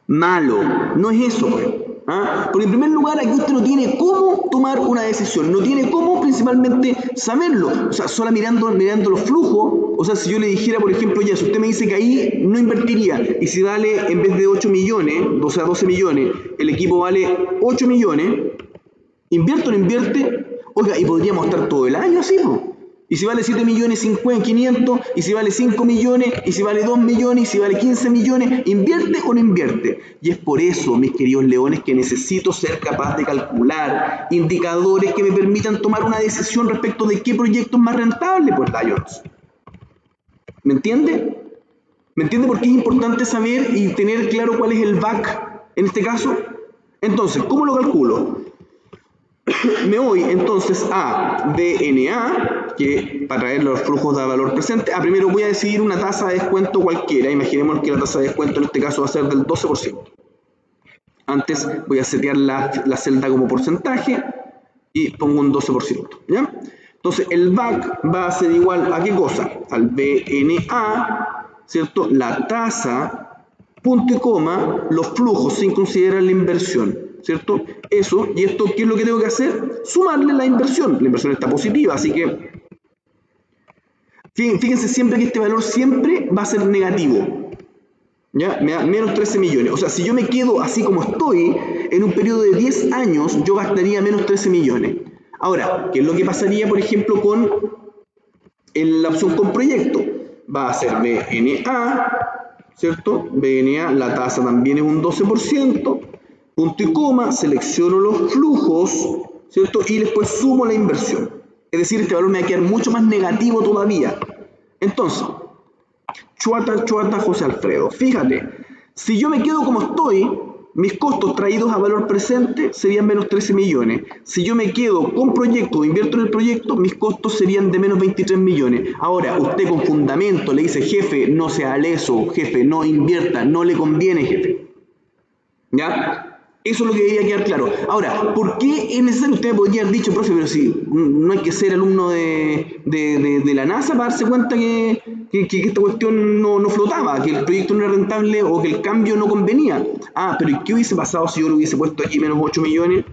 Malo. No es eso, pues. Porque en primer lugar, aquí usted no tiene cómo tomar una decisión, no tiene cómo principalmente saberlo, o sea, solo mirando los flujos. O sea, si yo le dijera, por ejemplo, ya, si usted me dice que ahí no invertiría, y si vale, en vez de 8 millones, o sea, 12 millones, el equipo vale 8 millones, ¿invierte o no invierte? Oiga, y podríamos estar todo el año así, ¿no? Y si vale 7 millones 500, y si vale 5 millones, y si vale 2 millones, y si vale 15 millones, ¿invierte o no invierte? Y es por eso, mis queridos leones, que necesito ser capaz de calcular indicadores que me permitan tomar una decisión respecto de qué proyecto es más rentable, pues, Lions. ¿Me entiende? ¿Me entiende por qué es importante saber y tener claro cuál es el VAC en este caso? Entonces, ¿cómo lo calculo? Me voy entonces a DNA, que para traer los flujos de valor presente, primero voy a decidir una tasa de descuento cualquiera. Imaginemos que la tasa de descuento en este caso va a ser del 12%. Antes voy a setear la celda como porcentaje y pongo un 12%, ¿ya? Entonces el VAC va a ser igual a ¿qué cosa? Al BNA, ¿cierto? La tasa, punto y coma, los flujos sin considerar la inversión, ¿cierto? Eso, y esto, ¿qué es lo que tengo que hacer? Sumarle la inversión. La inversión está positiva, así que Fíjense siempre que este valor siempre va a ser negativo. ¿Ya? Me da menos 13 millones. O sea, si yo me quedo así como estoy, en un periodo de 10 años, yo gastaría menos 13 millones. Ahora, ¿qué es lo que pasaría, por ejemplo, con la opción con proyecto? Va a ser BNA, ¿cierto? BNA, la tasa también es un 12%, punto y coma, selecciono los flujos, ¿cierto? Y después sumo la inversión. Es decir, este valor me va a quedar mucho más negativo todavía. Entonces, chuata, José Alfredo. Fíjate, si yo me quedo como estoy, mis costos traídos a valor presente serían menos 13 millones. Si yo me quedo con proyecto o invierto en el proyecto, mis costos serían de menos 23 millones. Ahora, usted con fundamento le dice, jefe, no sea leso, jefe, no invierta, no le conviene, jefe. ¿Ya? Eso es lo que debería quedar claro. Ahora, ¿por qué es necesario? Usted podría haber dicho, profe, pero si no hay que ser alumno de la NASA para darse cuenta que esta cuestión no flotaba, que el proyecto no era rentable o que el cambio no convenía. Ah, pero ¿y qué hubiese pasado si yo lo hubiese puesto aquí menos 8 millones?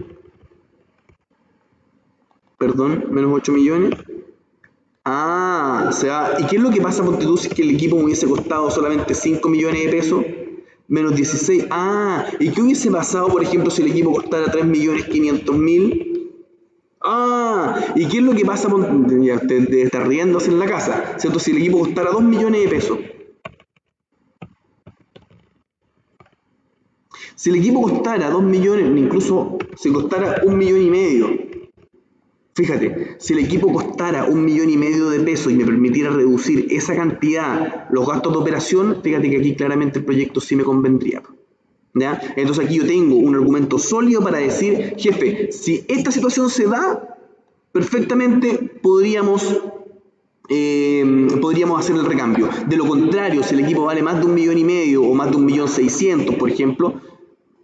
Perdón, menos 8 millones. Ah, o sea, ¿y qué es lo que pasa, ponte tú, si es que el equipo me hubiese costado solamente 5 millones de pesos? Menos 16. Ah, ¿y qué hubiese pasado, por ejemplo, si el equipo costara 3.500.000? Ah, ¿y qué es lo que pasa? Ya usted debe estar riéndose en la casa, ¿cierto? Si el equipo costara 2 millones de pesos. Si el equipo costara 2 millones, incluso si costara 1,5 millones. Fíjate, si el equipo costara 1,5 millones de pesos y me permitiera reducir esa cantidad, los gastos de operación, fíjate que aquí claramente el proyecto sí me convendría. ¿Ya? Entonces aquí yo tengo un argumento sólido para decir, jefe, si esta situación se da, perfectamente podríamos hacer el recambio. De lo contrario, si el equipo vale más de 1,5 millones o más de 1.600.000, por ejemplo,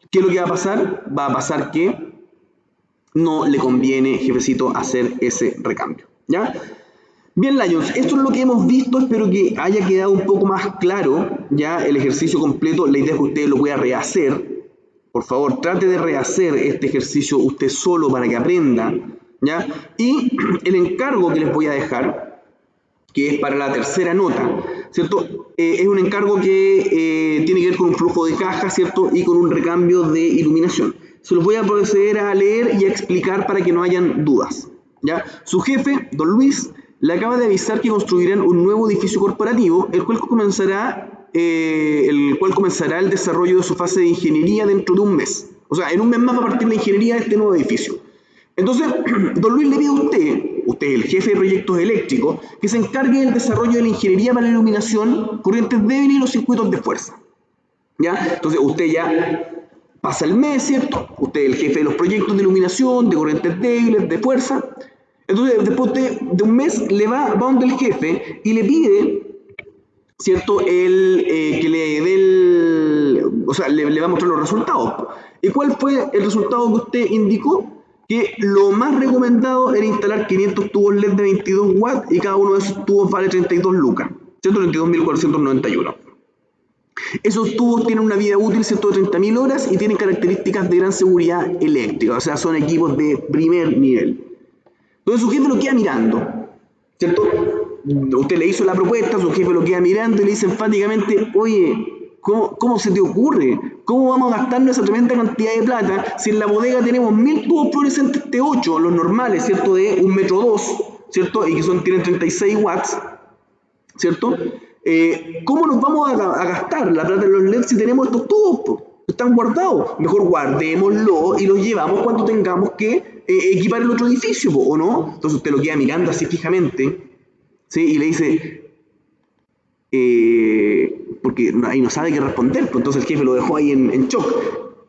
¿qué es lo que va a pasar? Va a pasar que no le conviene, jefecito, hacer ese recambio. ¿Ya? Bien, Lions, esto es lo que hemos visto. Espero que haya quedado un poco más claro ya el ejercicio completo. La idea es que usted lo pueda rehacer. Por favor, trate de rehacer este ejercicio usted solo para que aprenda. ¿Ya? Y el encargo que les voy a dejar, que es para la tercera nota, ¿cierto? Es un encargo que tiene que ver con un flujo de caja, ¿cierto? Y con un recambio de iluminación. Se los voy a proceder a leer y a explicar para que no hayan dudas. ¿Ya? Su jefe, don Luis, le acaba de avisar que construirán un nuevo edificio corporativo, el cual comenzará el desarrollo de su fase de ingeniería dentro de un mes. O sea, en un mes más va a partir la ingeniería de este nuevo edificio. Entonces, don Luis le pide a usted es el jefe de proyectos eléctricos, que se encargue del desarrollo de la ingeniería para la iluminación, corrientes débiles y los circuitos de fuerza. ¿Ya? Entonces, usted ya pasa el mes, ¿cierto? Usted es el jefe de los proyectos de iluminación, de corrientes débiles, de fuerza. Entonces, después de un mes, le va donde el jefe y le pide, ¿cierto? Que le dé le va a mostrar los resultados. ¿Y cuál fue el resultado que usted indicó? Que lo más recomendado era instalar 500 tubos LED de 22 watts y cada uno de esos tubos vale 32 lucas, 132.491. Esos tubos tienen una vida útil, ¿cierto?, de 30.000 horas y tienen características de gran seguridad eléctrica, o sea, son equipos de primer nivel. Entonces su jefe lo queda mirando, ¿cierto? Usted le hizo la propuesta, su jefe lo queda mirando y le dice enfáticamente, oye, ¿cómo se te ocurre? ¿Cómo vamos a gastarnos esa tremenda cantidad de plata si en la bodega tenemos 1.000 tubos fluorescentes T8, los normales, ¿cierto?, de 1,2 metros, ¿cierto?, y que tienen 36 watts, ¿cierto? ¿Cómo nos vamos a gastar la plata de los LED si tenemos estos tubos? Están guardados. Mejor guardémoslo y los llevamos cuando tengamos que equipar el otro edificio, ¿o no? Entonces usted lo queda mirando así fijamente, ¿sí? Y le dice, porque ahí no sabe qué responder, pues entonces el jefe lo dejó ahí en shock.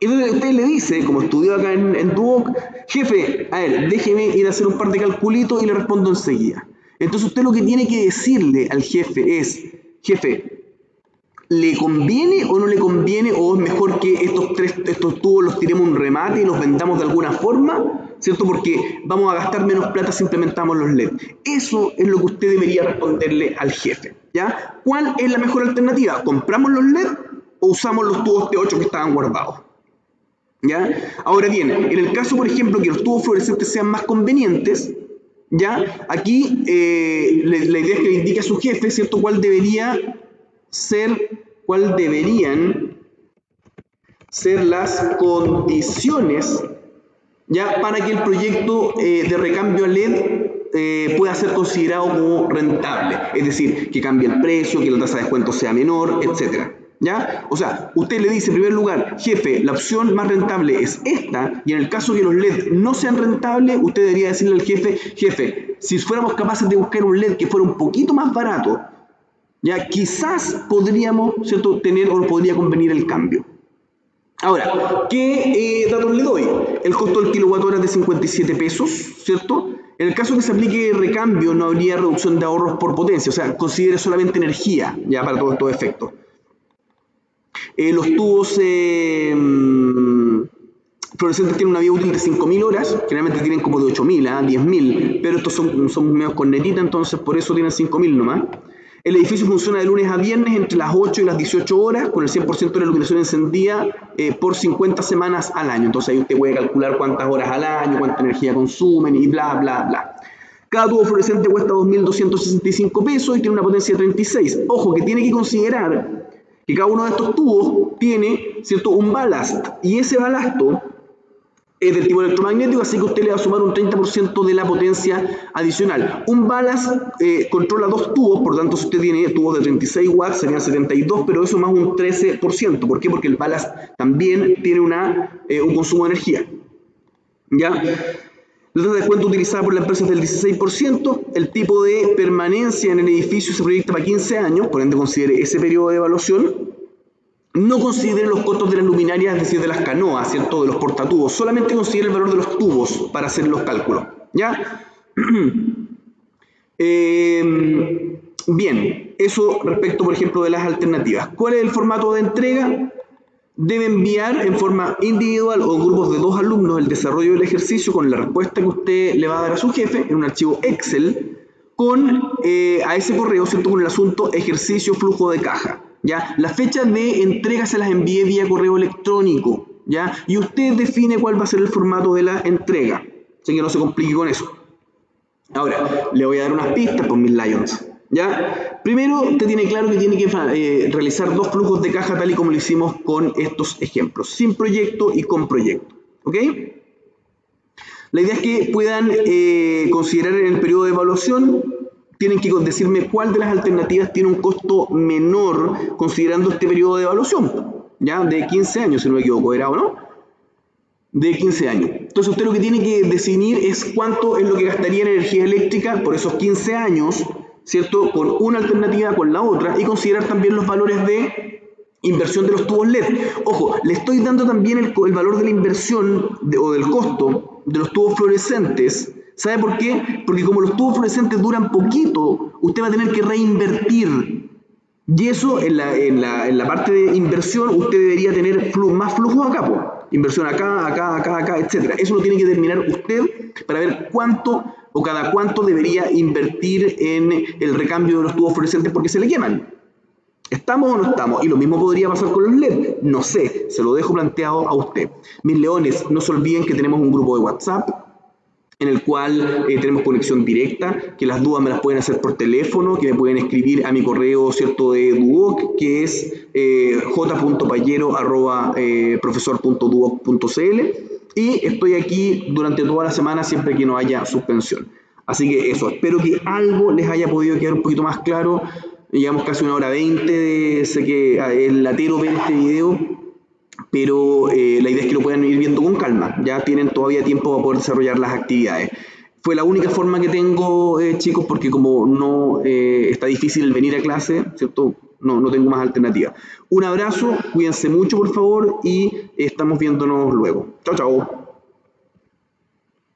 Entonces usted le dice, como estudió acá en Duoc, jefe, a ver, déjeme ir a hacer un par de calculitos y le respondo enseguida. Entonces usted lo que tiene que decirle al jefe es, jefe, ¿le conviene o no le conviene? ¿O es mejor que estos tubos los tiremos un remate y los vendamos de alguna forma? ¿Cierto? Porque vamos a gastar menos plata si implementamos los LED. Eso es lo que usted debería responderle al jefe, ¿ya? ¿Cuál es la mejor alternativa? ¿Compramos los LED o usamos los tubos T8 que estaban guardados? ¿Ya? Ahora bien, en el caso, por ejemplo, que los tubos fluorescentes sean más convenientes, ¿Ya? Aquí la idea es que le indique a su jefe, ¿cierto?, cuál deberían ser las condiciones, ¿ya?, para que el proyecto de recambio a LED pueda ser considerado como rentable. Es decir, que cambie el precio, que la tasa de descuento sea menor, etcétera. ¿Ya? O sea, usted le dice en primer lugar, jefe, la opción más rentable es esta, y en el caso que los LED no sean rentables, usted debería decirle al jefe, jefe, si fuéramos capaces de buscar un LED que fuera un poquito más barato, ya quizás podríamos, ¿cierto?, tener o podría convenir el cambio. Ahora, ¿qué datos le doy? El costo del kilowatt hora es de 57 pesos, ¿cierto? En el caso que se aplique recambio, no habría reducción de ahorros por potencia, o sea, considere solamente energía, ya para todos estos efectos. Los tubos fluorescentes tienen una vida útil de 5.000 horas, generalmente tienen como de 8.000 a 10.000, pero estos son medios con netita, entonces por eso tienen 5.000 nomás. El edificio funciona de lunes a viernes entre las 8 y las 18 horas, con el 100% de la iluminación encendida por 50 semanas al año. Entonces ahí usted puede calcular cuántas horas al año, cuánta energía consumen y bla, bla, bla. Cada tubo fluorescente cuesta 2.265 pesos y tiene una potencia de 36. Ojo, que tiene que considerar que cada uno de estos tubos tiene, ¿cierto?, un ballast, y ese balasto es del tipo electromagnético, así que usted le va a sumar un 30% de la potencia adicional. Un ballast controla 2 tubos, por lo tanto si usted tiene tubos de 36 watts serían 72, pero eso más un 13%. ¿Por qué? Porque el ballast también tiene un consumo de energía. ¿Ya? La tasa de descuento utilizada por la empresa es del 16%, el tipo de permanencia en el edificio se proyecta para 15 años, por ende considere ese periodo de evaluación. No considere los costos de las luminarias, es decir, de las canoas, ¿cierto?, de los portatubos, solamente considere el valor de los tubos para hacer los cálculos. ¿Ya? Bien, eso respecto, por ejemplo, de las alternativas. ¿Cuál es el formato de entrega? Debe enviar en forma individual o en grupos de 2 alumnos el desarrollo del ejercicio con la respuesta que usted le va a dar a su jefe en un archivo Excel a ese correo, ¿cierto?, con el asunto ejercicio flujo de caja. ¿Ya? Las fechas de entrega se las envíe vía correo electrónico, ¿ya? Y usted define cuál va a ser el formato de la entrega, así que no se complique con eso. Ahora, le voy a dar unas pistas por mis Lions, ¿ya? Primero, usted tiene claro que tiene que realizar 2 flujos de caja tal y como lo hicimos con estos ejemplos, sin proyecto y con proyecto, ¿ok? La idea es que puedan considerar en el periodo de evaluación, tienen que decirme cuál de las alternativas tiene un costo menor considerando este periodo de evaluación, ¿ya? De 15 años, si no me equivoco, ¿era o no? De 15 años. Entonces usted lo que tiene que definir es cuánto es lo que gastaría en energía eléctrica por esos 15 años, ¿cierto?, con una alternativa, con la otra, y considerar también los valores de inversión de los tubos LED. Ojo, le estoy dando también el valor de la inversión o del costo de los tubos fluorescentes. ¿Sabe por qué? Porque como los tubos fluorescentes duran poquito, usted va a tener que reinvertir. Y eso, en la parte de inversión, usted debería tener más flujos acá, pues. Inversión acá, etc. Eso lo tiene que determinar usted para ver cuánto o cada cuánto debería invertir en el recambio de los tubos fluorescentes porque se le queman. ¿Estamos o no estamos? Y lo mismo podría pasar con los LED. No sé, se lo dejo planteado a usted. Mis leones, no se olviden que tenemos un grupo de WhatsApp en el cual tenemos conexión directa, que las dudas me las pueden hacer por teléfono, que me pueden escribir a mi correo, ¿cierto?, de Duoc, que es j.payero@profesor.duoc.cl, y estoy aquí durante toda la semana siempre que no haya suspensión. Así que eso, espero que algo les haya podido quedar un poquito más claro. Llevamos casi 1h20, sé que el latero ve este video, pero la idea es que lo puedan ir viendo con calma, ya tienen todavía tiempo para poder desarrollar las actividades. Fue la única forma que tengo, chicos, porque como no está difícil el venir a clase, ¿cierto?, no tengo más alternativa. Un abrazo, cuídense mucho por favor y estamos viéndonos luego. Chao, chao.